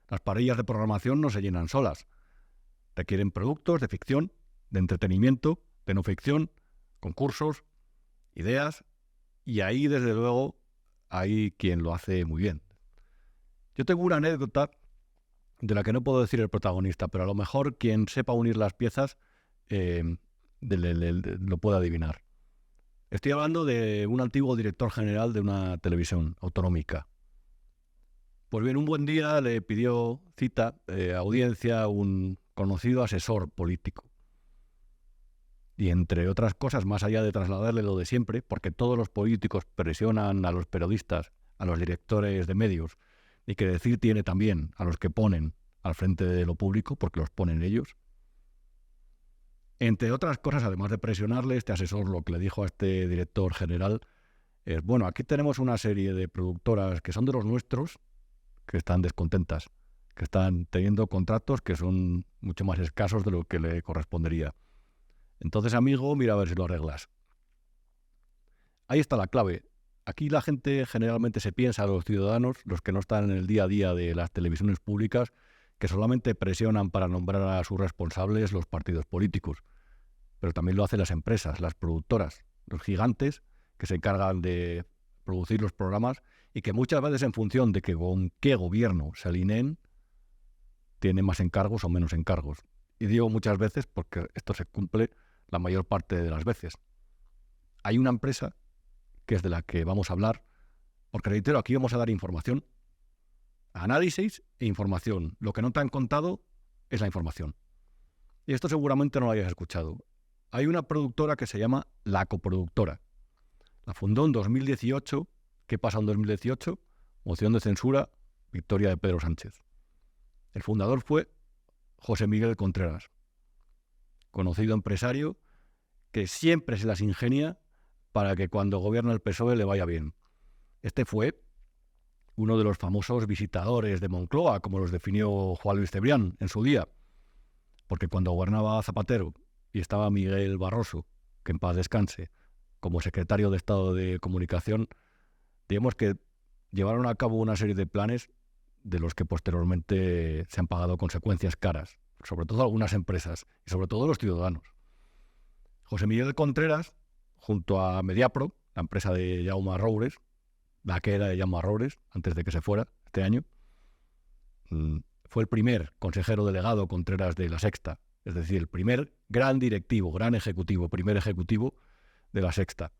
Speaker 1: Las parrillas de programación no se llenan solas. Requieren productos de ficción, de entretenimiento, de no ficción, concursos, ideas, y ahí desde luego hay quien lo hace muy bien. Yo tengo una anécdota de la que no puedo decir el protagonista, pero a lo mejor quien sepa unir las piezas lo puede adivinar. Estoy hablando de un antiguo director general de una televisión autonómica. Pues bien, un buen día le pidió cita, audiencia, un conocido asesor político. Y entre otras cosas, más allá de trasladarle lo de siempre, porque todos los políticos presionan a los periodistas, a los directores de medios, y que decir tiene también a los que ponen al frente de lo público, porque los ponen ellos. Entre otras cosas, además de presionarle, este asesor lo que le dijo a este director general es, bueno, aquí tenemos una serie de productoras que son de los nuestros, que están descontentas, que están teniendo contratos que son mucho más escasos de lo que le correspondería. Entonces, amigo, mira a ver si lo arreglas. Ahí está la clave. Aquí la gente generalmente se piensa, los ciudadanos, los que no están en el día a día de las televisiones públicas, que solamente presionan para nombrar a sus responsables los partidos políticos. Pero también lo hacen las empresas, las productoras, los gigantes que se encargan de producir los programas y que muchas veces en función de que con qué gobierno se alineen, tienen más encargos o menos encargos. Y digo muchas veces porque esto se cumple la mayor parte de las veces. Hay una empresa que es de la que vamos a hablar, porque reitero, aquí vamos a dar información, análisis e información. Lo que no te han contado es la información. Y esto seguramente no lo hayas escuchado. Hay una productora que se llama La Coproductora. La fundó en 2018. ¿Qué pasa en 2018? Moción de censura, victoria de Pedro Sánchez. El fundador fue José Miguel Contreras, conocido empresario que siempre se las ingenia para que cuando gobierna el PSOE le vaya bien. Este fue uno de los famosos visitadores de Moncloa, como los definió Juan Luis Cebrián en su día, porque cuando gobernaba Zapatero y estaba Miguel Barroso, que en paz descanse, como secretario de Estado de Comunicación, digamos que llevaron a cabo una serie de planes de los que posteriormente se han pagado consecuencias caras, sobre todo algunas empresas y sobre todo los ciudadanos. José Miguel Contreras, junto a Mediapro, la empresa de Jaume Roures, la que era de Jaume Roures antes de que se fuera este año, fue el primer consejero delegado Contreras de La Sexta, es decir, el primer gran directivo, primer ejecutivo de La Sexta,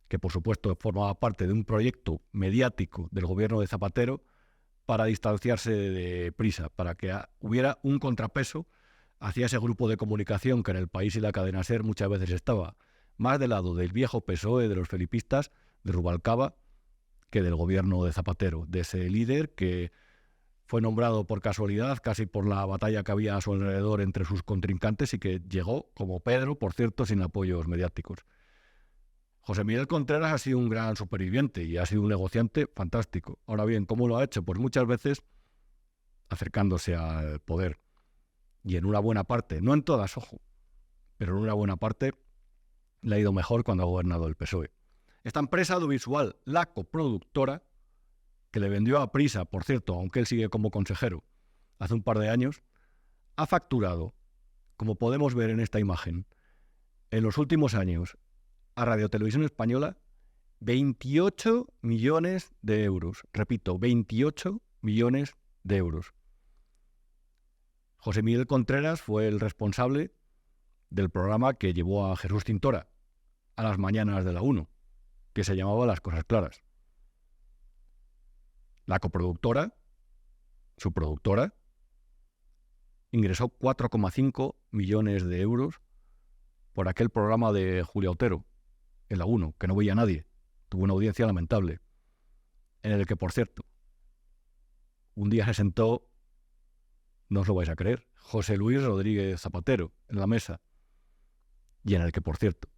Speaker 1: que por supuesto formaba parte de un proyecto mediático del gobierno de Zapatero para distanciarse de Prisa, para que hubiera un contrapeso hacia ese grupo de comunicación que en El País y la cadena SER muchas veces estaba más del lado del viejo PSOE, de los felipistas, de Rubalcaba, que del gobierno de Zapatero, de ese líder que fue nombrado por casualidad, casi por la batalla que había a su alrededor entre sus contrincantes y que llegó, como Pedro, por cierto, sin apoyos mediáticos. José Miguel Contreras ha sido un gran superviviente y ha sido un negociante fantástico. Ahora bien, ¿cómo lo ha hecho? Pues muchas veces acercándose al poder. Y en una buena parte, no en todas, ojo, pero en una buena parte le ha ido mejor cuando ha gobernado el PSOE. Esta empresa audiovisual, La Coproductora, que le vendió a Prisa, por cierto, aunque él sigue como consejero, hace un par de años, ha facturado, como podemos ver en esta imagen, en los últimos años, a Radio Televisión Española, 28 millones de euros. Repito, 28 millones de euros. José Miguel Contreras fue el responsable del programa que llevó a Jesús Cintora a las mañanas de la 1, que se llamaba Las Cosas Claras. La coproductora, su productora, ingresó 4,5 millones de euros por aquel programa de Julia Otero, en la 1, que no veía a nadie. Tuvo una audiencia lamentable, en el que, por cierto, un día se sentó, no os lo vais a creer, José Luis Rodríguez Zapatero en la mesa, y en el que, por cierto,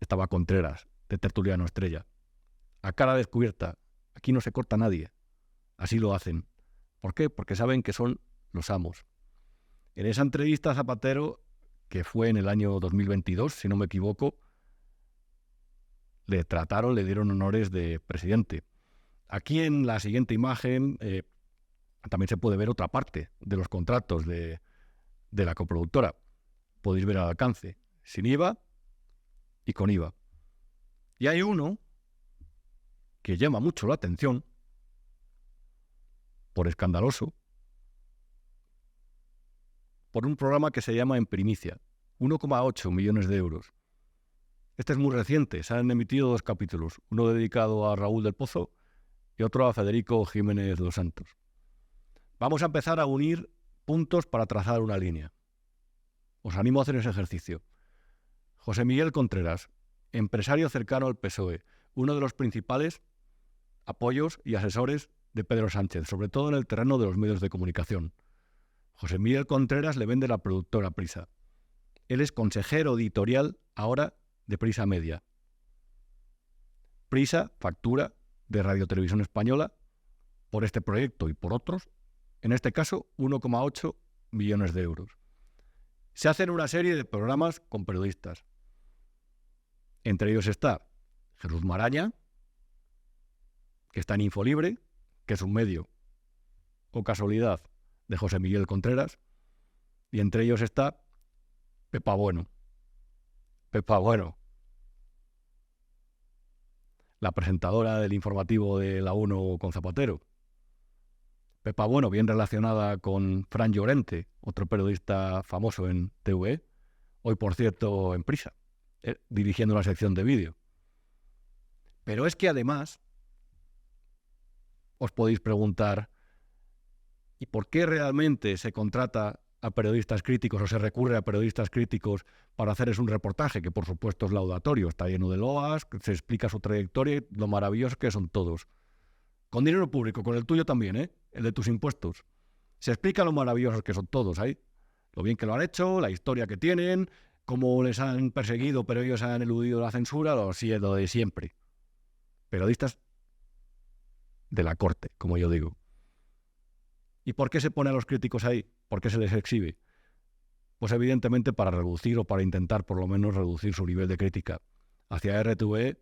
Speaker 1: estaba Contreras, de tertuliano estrella. A cara descubierta, aquí no se corta nadie. Así lo hacen. ¿Por qué? Porque saben que son los amos. En esa entrevista a Zapatero, que fue en el año 2022, si no me equivoco, le dieron honores de presidente. Aquí en la siguiente imagen también se puede ver otra parte de los contratos de la coproductora. Podéis ver el alcance, sin IVA y con IVA. Y hay uno que llama mucho la atención, por escandaloso, por un programa que se llama En Primicia, 1,8 millones de euros. Este es muy reciente, se han emitido 2 capítulos, uno dedicado a Raúl del Pozo y otro a Federico Jiménez dos Santos. Vamos a empezar a unir puntos para trazar una línea. Os animo a hacer ese ejercicio. José Miguel Contreras, empresario cercano al PSOE, uno de los principales apoyos y asesores de Pedro Sánchez, sobre todo en el terreno de los medios de comunicación. José Miguel Contreras le vende la productora Prisa. Él es consejero editorial ahora de Prisa Media. Prisa factura de Radio Televisión Española por este proyecto y por otros, en este caso 1,8 millones de euros. Se hacen una serie de programas con periodistas. Entre ellos está Jesús Maraña, que está en Infolibre, que es un medio, o casualidad, de José Miguel Contreras, y entre ellos está Pepa Bueno. Pepa Bueno, la presentadora del informativo de la 1 con Zapatero. Pepa Bueno, bien relacionada con Fran Llorente, otro periodista famoso en TV, hoy por cierto en Prisa, dirigiendo una sección de vídeo. Pero es que además os podéis preguntar, ¿y por qué realmente se contrata a periodistas críticos o se recurre a periodistas críticos para hacer un reportaje que por supuesto es laudatorio, está lleno de loas, se explica su trayectoria y lo maravillosos que son todos? Con dinero público, con el tuyo también, el de tus impuestos. Se explica lo maravillosos que son todos ahí. Lo bien que lo han hecho, la historia que tienen, cómo les han perseguido pero ellos han eludido la censura, lo de siempre. Periodistas de la corte, como yo digo. ¿Y por qué se pone a los críticos ahí? ¿Por qué se les exhibe? Pues evidentemente para reducir o para intentar por lo menos reducir su nivel de crítica hacia RTV,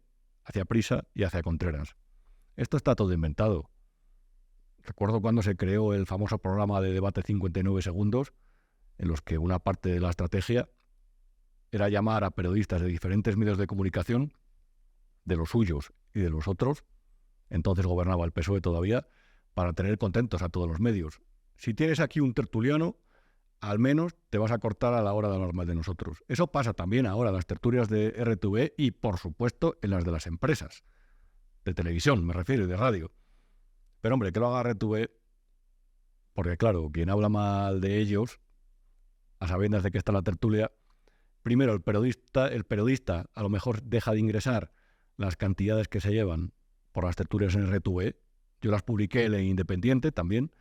Speaker 1: hacia Prisa y hacia Contreras. Esto está todo inventado. Recuerdo cuando se creó el famoso programa de debate 59 segundos, en los que una parte de la estrategia era llamar a periodistas de diferentes medios de comunicación, de los suyos y de los otros, entonces gobernaba el PSOE todavía, para tener contentos a todos los medios. Si tienes aquí un tertuliano, al menos te vas a cortar a la hora de hablar mal de nosotros. Eso pasa también ahora en las tertulias de RTV y, por supuesto, en las de las empresas. De televisión, me refiero, y de radio. Pero, hombre, que lo haga RTV, porque, claro, quien habla mal de ellos, a sabiendas de que está la tertulia, primero, el periodista a lo mejor deja de ingresar las cantidades que se llevan por las tertulias en RTV. Yo las publiqué en el Independiente también,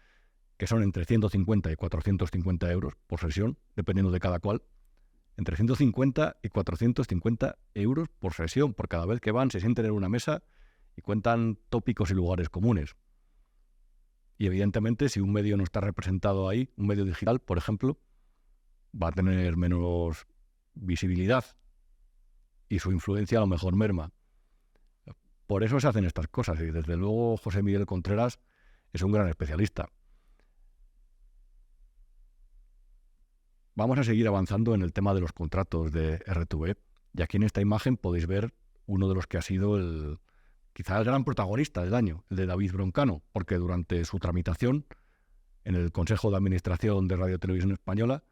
Speaker 1: que son entre 150 y 450 euros por sesión, dependiendo de cada cual. Entre 150 y 450 euros por sesión, por cada vez que van, se sienten en una mesa y cuentan tópicos y lugares comunes. Y evidentemente, si un medio no está representado ahí, un medio digital, por ejemplo, va a tener menos visibilidad y su influencia a lo mejor merma. Por eso se hacen estas cosas y desde luego José Miguel Contreras es un gran especialista. Vamos a seguir avanzando en el tema de los contratos de RTV y aquí en esta imagen podéis ver uno de los que ha sido quizá el gran protagonista del año, el de David Broncano, porque durante su tramitación en el Consejo de Administración de Radio Televisión Española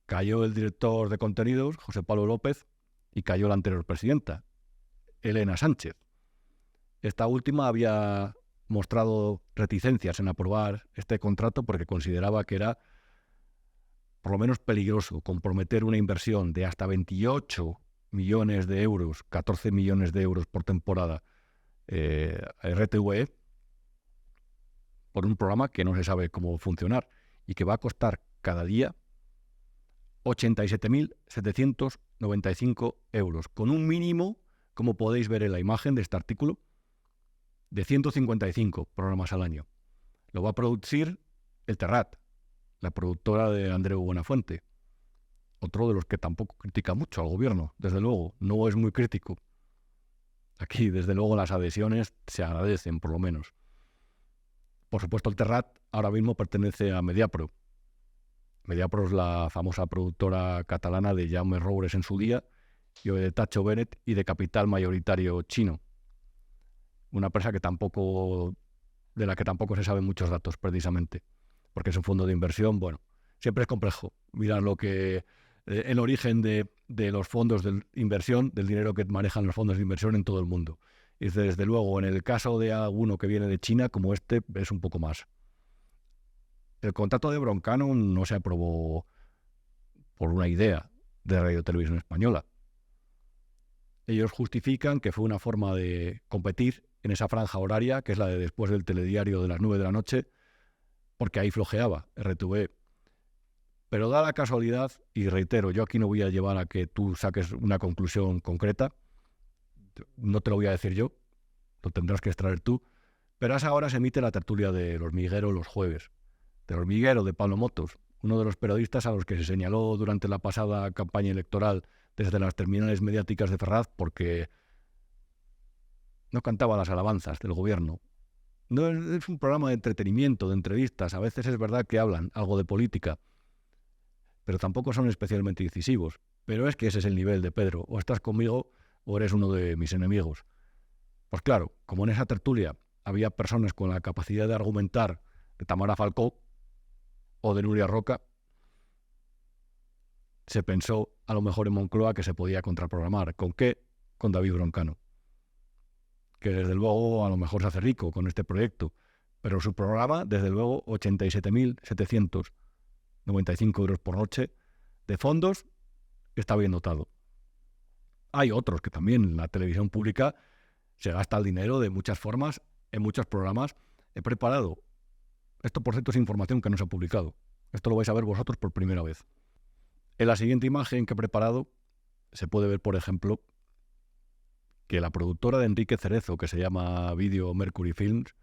Speaker 1: cayó el director de contenidos, José Pablo López, y cayó la anterior presidenta, Elena Sánchez. Esta última había mostrado reticencias en aprobar este contrato porque consideraba que era por lo menos peligroso comprometer una inversión de hasta 28 millones de euros, 14 millones de euros por temporada a RTV por un programa que no se sabe cómo funcionar y que va a costar cada día 87.795 euros, con un mínimo, como podéis ver en la imagen de este artículo, de 155 programas al año. Lo va a producir el Terrat, la productora de Andreu Buenafuente, otro de los que tampoco critica mucho al gobierno, desde luego, no es muy crítico. Aquí, desde luego, las adhesiones se agradecen, por lo menos. Por supuesto, el Terrat ahora mismo pertenece a Mediapro. Mediapro es la famosa productora catalana de Jaume Roures en su día, y de Tacho Bennett y de capital mayoritario chino. Una empresa de la que tampoco se saben muchos datos, precisamente, porque es un fondo de inversión. Bueno, siempre es complejo mirar el origen de los fondos de inversión, del dinero que manejan los fondos de inversión en todo el mundo. Y desde luego, en el caso de alguno que viene de China, como este, es un poco más. El contrato de Broncano no se aprobó por una idea de Radio Televisión Española. Ellos justifican que fue una forma de competir en esa franja horaria, que es la de después del telediario de las 9 de la noche, porque ahí flojeaba RTV. Pero da la casualidad, y reitero, yo aquí no voy a llevar a que tú saques una conclusión concreta, no te lo voy a decir yo, lo tendrás que extraer tú, pero a esa hora se emite la tertulia del Hormiguero los jueves. Del Hormiguero, de Pablo Motos, uno de los periodistas a los que se señaló durante la pasada campaña electoral desde las terminales mediáticas de Ferraz porque no cantaba las alabanzas del gobierno. No es un programa de entretenimiento, de entrevistas. A veces es verdad que hablan algo de política, pero tampoco son especialmente incisivos. Pero es que ese es el nivel de Pedro. O estás conmigo o eres uno de mis enemigos. Pues claro, como en esa tertulia había personas con la capacidad de argumentar de Tamara Falcó o de Nuria Roca, se pensó a lo mejor en Moncloa que se podía contraprogramar. ¿Con qué? Con David Broncano, que desde luego a lo mejor se hace rico con este proyecto, pero su programa, desde luego, 87.795 euros por noche de fondos, está bien dotado. Hay otros que también en la televisión pública se gasta el dinero de muchas formas, en muchos programas. He preparado, esto por cierto es información que no se ha publicado, esto lo vais a ver vosotros por primera vez. En la siguiente imagen que he preparado se puede ver, por ejemplo, que la productora de Enrique Cerezo, que se llama Video Mercury Films,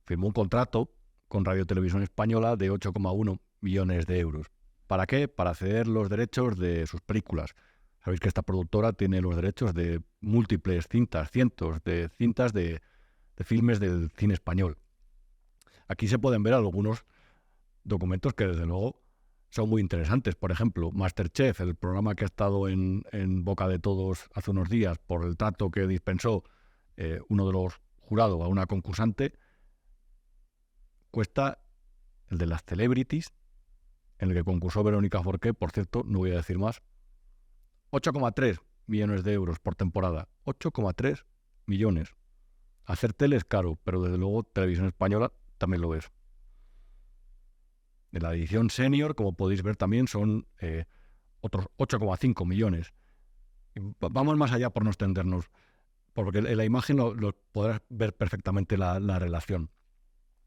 Speaker 1: firmó un contrato con Radio Televisión Española de 8,1 millones de euros. ¿Para qué? Para ceder los derechos de sus películas. Sabéis que esta productora tiene los derechos de múltiples cintas, cientos de cintas de filmes del cine español. Aquí se pueden ver algunos documentos que desde luego son muy interesantes. Por ejemplo, Masterchef, el programa que ha estado en boca de todos hace unos días por el trato que dispensó uno de los jurados a una concursante, cuesta el de las Celebrities, en el que concursó Verónica Forqué, por cierto, no voy a decir más, 8,3 millones de euros por temporada. 8,3 millones. Hacer tele es caro, pero desde luego Televisión Española también lo es. De la edición senior, como podéis ver también, son otros 8,5 millones. Vamos más allá por no extendernos, porque en la imagen lo podrás ver perfectamente la relación.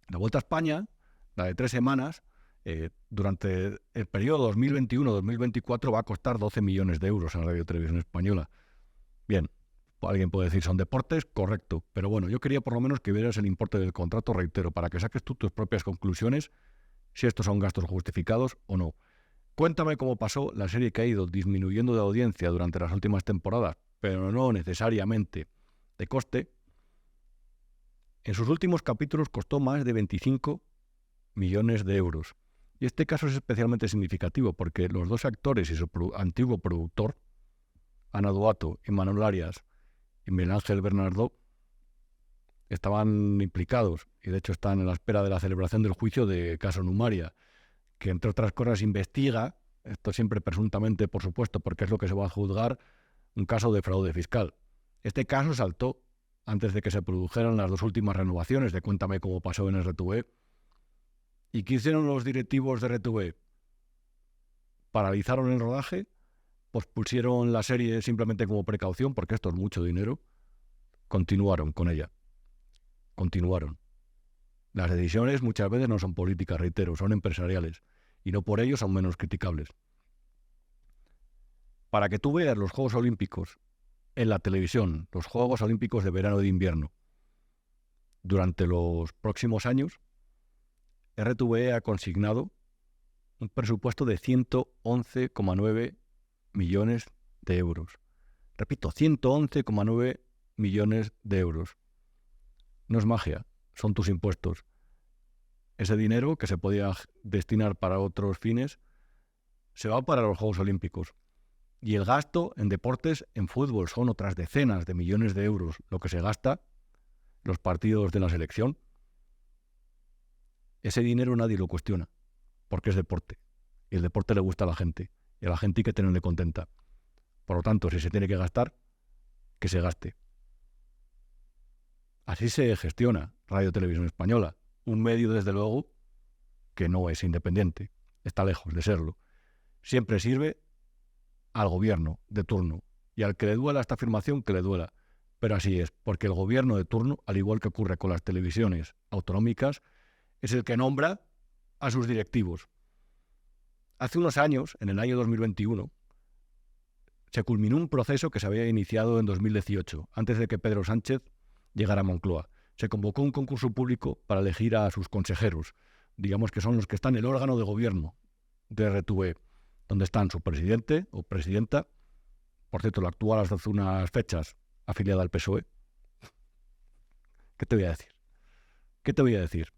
Speaker 1: La Vuelta a España, la de 3 semanas, durante el periodo 2021-2024 va a costar 12 millones de euros en Radio Televisión Española. Bien, alguien puede decir, ¿son deportes? Correcto. Pero bueno, yo quería por lo menos que vieras el importe del contrato, reitero, para que saques tú tus propias conclusiones, si estos son gastos justificados o no. Cuéntame cómo pasó la serie que ha ido disminuyendo de audiencia durante las últimas temporadas, pero no necesariamente de coste. En sus últimos capítulos costó más de 25 millones de euros. Y este caso es especialmente significativo porque los dos actores y su antiguo productor, Ana Duato y Manuel Arias y Miguel Ángel Bernardo, estaban implicados y de hecho están en la espera de la celebración del juicio de Caso Numaria, que entre otras cosas investiga, esto siempre presuntamente por supuesto porque es lo que se va a juzgar, un caso de fraude fiscal. Este caso saltó antes de que se produjeran las dos últimas renovaciones de Cuéntame cómo pasó en RTV. ¿Y qué hicieron los directivos de RTV? Paralizaron el rodaje, pospusieron la serie simplemente como precaución, porque esto es mucho dinero, continuaron con ella. Continuaron. Las decisiones muchas veces no son políticas, reitero, son empresariales, y no por ello son menos criticables. Para que tú veas los Juegos Olímpicos en la televisión, los Juegos Olímpicos de verano y de invierno, durante los próximos años, RTV ha consignado un presupuesto de 111,9 millones de euros. Repito, 111,9 millones de euros. No es magia, son tus impuestos. Ese dinero que se podía destinar para otros fines se va para los Juegos Olímpicos. Y el gasto en deportes, en fútbol, son otras decenas de millones de euros lo que se gasta los partidos de la selección. Ese dinero nadie lo cuestiona, porque es deporte. Y el deporte le gusta a la gente. Y a la gente hay que tenerle contenta. Por lo tanto, si se tiene que gastar, que se gaste. Así se gestiona Radio Televisión Española. Un medio, desde luego, que no es independiente, está lejos de serlo. Siempre sirve al gobierno de turno. Y al que le duela esta afirmación, que le duela. Pero así es, porque el gobierno de turno, al igual que ocurre con las televisiones autonómicas, es el que nombra a sus directivos. Hace unos años, en el año 2021, se culminó un proceso que se había iniciado en 2018, antes de que Pedro Sánchez llegara a Moncloa. Se convocó un concurso público para elegir a sus consejeros, digamos que son los que están en el órgano de gobierno de RTV, donde están su presidente o presidenta, por cierto, la actual hasta hace unas fechas afiliada al PSOE. ¿Qué te voy a decir? ¿Qué te voy a decir?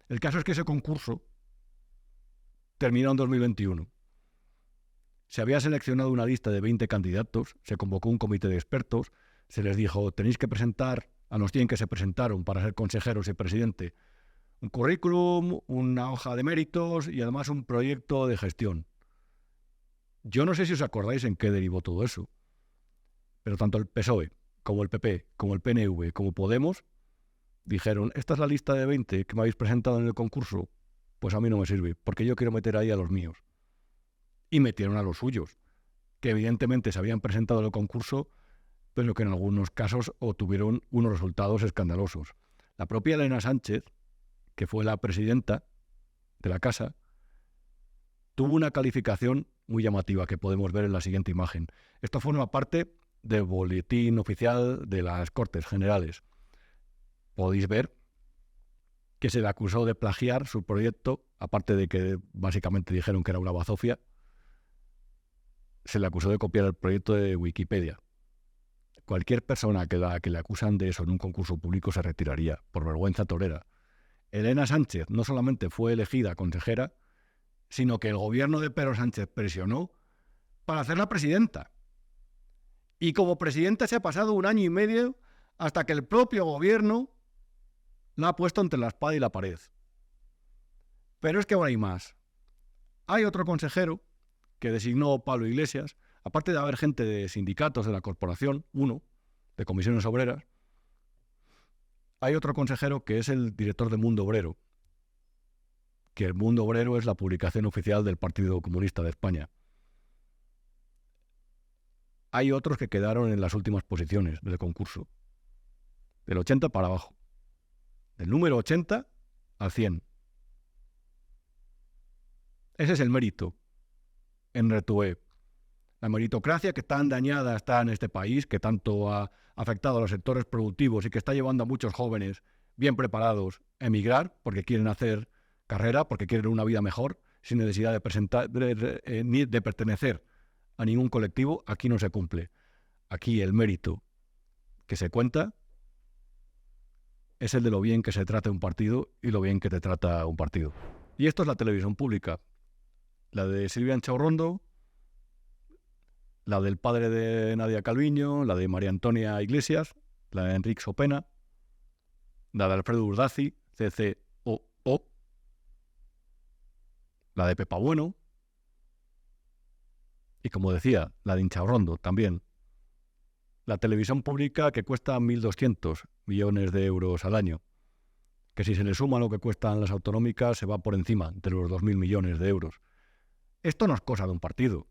Speaker 1: El caso es que ese concurso terminó en 2021. Se había seleccionado una lista de 20 candidatos, se convocó un comité de expertos, se les dijo, tenéis que presentar a los 100 que se presentaron para ser consejeros y presidente, un currículum, una hoja de méritos y además un proyecto de gestión. Yo no sé si os acordáis en qué derivó todo eso, pero tanto el PSOE como el PP, como el PNV, como Podemos, dijeron, esta es la lista de 20 que me habéis presentado en el concurso, pues a mí no me sirve, porque yo quiero meter ahí a los míos. Y metieron a los suyos, que evidentemente se habían presentado en el concurso, pero que en algunos casos obtuvieron unos resultados escandalosos. La propia Elena Sánchez, que fue la presidenta de la casa, tuvo una calificación muy llamativa que podemos ver en la siguiente imagen. Esto forma parte del boletín oficial de las Cortes Generales. Podéis ver que se le acusó de plagiar su proyecto, aparte de que básicamente dijeron que era una bazofia, se le acusó de copiar el proyecto de Wikipedia. Cualquier persona que le acusan de eso en un concurso público se retiraría, por vergüenza torera. Elena Sánchez no solamente fue elegida consejera, sino que el gobierno de Pedro Sánchez presionó para hacerla presidenta. Y como presidenta se ha pasado 1 año y medio hasta que el propio gobierno la ha puesto entre la espada y la pared. Pero es que ahora hay más. Hay otro consejero que designó Pablo Iglesias, aparte de haber gente de sindicatos de la corporación, uno, de comisiones obreras, hay otro consejero que es el director de Mundo Obrero, que el Mundo Obrero es la publicación oficial del Partido Comunista de España. Hay otros que quedaron en las últimas posiciones del concurso, del 80 para abajo, del número 80 al 100. Ese es el mérito en RTV. La meritocracia que tan dañada está en este país, que tanto ha afectado a los sectores productivos y que está llevando a muchos jóvenes bien preparados a emigrar porque quieren hacer carrera, porque quieren una vida mejor, sin necesidad ni de pertenecer a ningún colectivo, aquí no se cumple. Aquí el mérito que se cuenta es el de lo bien que se trata un partido y lo bien que te trata un partido. Y esto es la televisión pública. La de Silvia Anchaurrondo, la del padre de Nadia Calviño, la de María Antonia Iglesias, la de Enrique Sopena, la de Alfredo Urdazi, CCOO, la de Pepa Bueno, y como decía, la de Inchaurrondo también. La televisión pública que cuesta 1.200 millones de euros al año, que si se le suma lo que cuestan las autonómicas se va por encima de los 2.000 millones de euros. Esto no es cosa de un partido.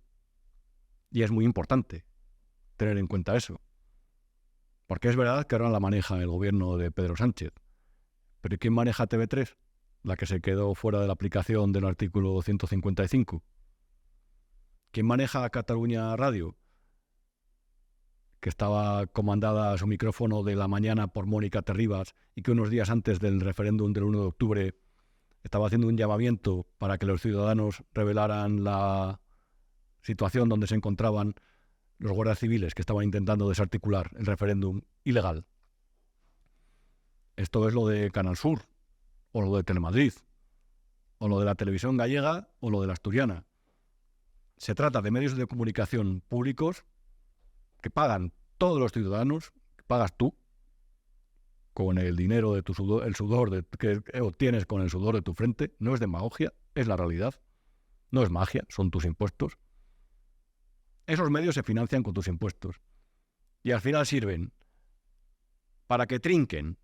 Speaker 1: Y es muy importante tener en cuenta eso. Porque es verdad que ahora la maneja el gobierno de Pedro Sánchez. ¿Pero quién maneja TV3? La que se quedó fuera de la aplicación del artículo 155. ¿Quién maneja Cataluña Radio? Que estaba comandada a su micrófono de la mañana por Mónica Terribas y que unos días antes del referéndum del 1 de octubre estaba haciendo un llamamiento para que los ciudadanos revelaran la situación donde se encontraban los guardias civiles que estaban intentando desarticular el referéndum ilegal. Esto es lo de Canal Sur, o lo de Telemadrid, o lo de la televisión gallega, o lo de la asturiana. Se trata de medios de comunicación públicos que pagan todos los ciudadanos, que pagas tú, con el dinero de tu sudor, el sudor que obtienes con el sudor de tu frente. No es demagogia, es la realidad. No es magia, son tus impuestos. Esos medios se financian con tus impuestos. Y al final sirven para que trinquen,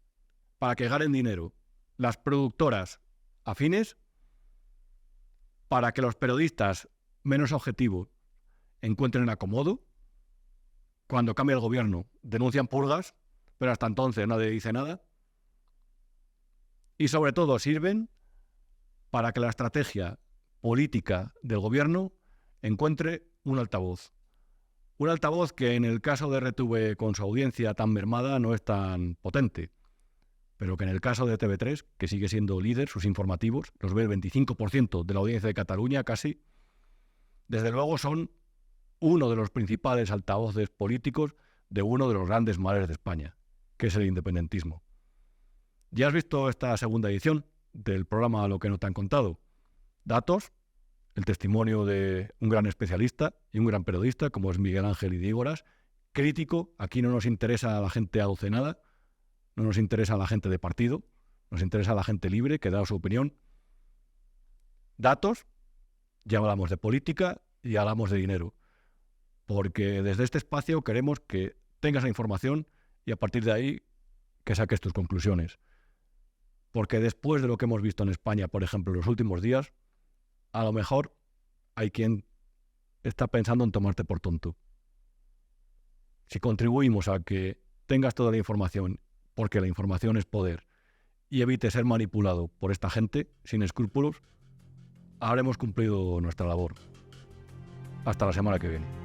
Speaker 1: para que ganen dinero las productoras afines para que los periodistas menos objetivos encuentren acomodo. Cuando cambia el gobierno, denuncian purgas, pero hasta entonces nadie dice nada. Y sobre todo sirven para que la estrategia política del gobierno encuentre un altavoz. Un altavoz que en el caso de RTV, con su audiencia tan mermada, no es tan potente, pero que en el caso de TV3, que sigue siendo líder, sus informativos, los ve el 25% de la audiencia de Cataluña casi, desde luego son uno de los principales altavoces políticos de uno de los grandes males de España, que es el independentismo. Ya has visto esta segunda edición del programa Lo que no te han contado. Datos, el testimonio de un gran especialista y un gran periodista como es Miguel Ángel Idígoras, crítico. Aquí no nos interesa a la gente adocenada, no nos interesa a la gente de partido, nos interesa a la gente libre que da su opinión. Datos, ya hablamos de política y hablamos de dinero, porque desde este espacio queremos que tengas la información y a partir de ahí que saques tus conclusiones. Porque después de lo que hemos visto en España, por ejemplo, en los últimos días, a lo mejor hay quien está pensando en tomarte por tonto. Si contribuimos a que tengas toda la información, porque la información es poder, y evites ser manipulado por esta gente sin escrúpulos, habremos cumplido nuestra labor. Hasta la semana que viene.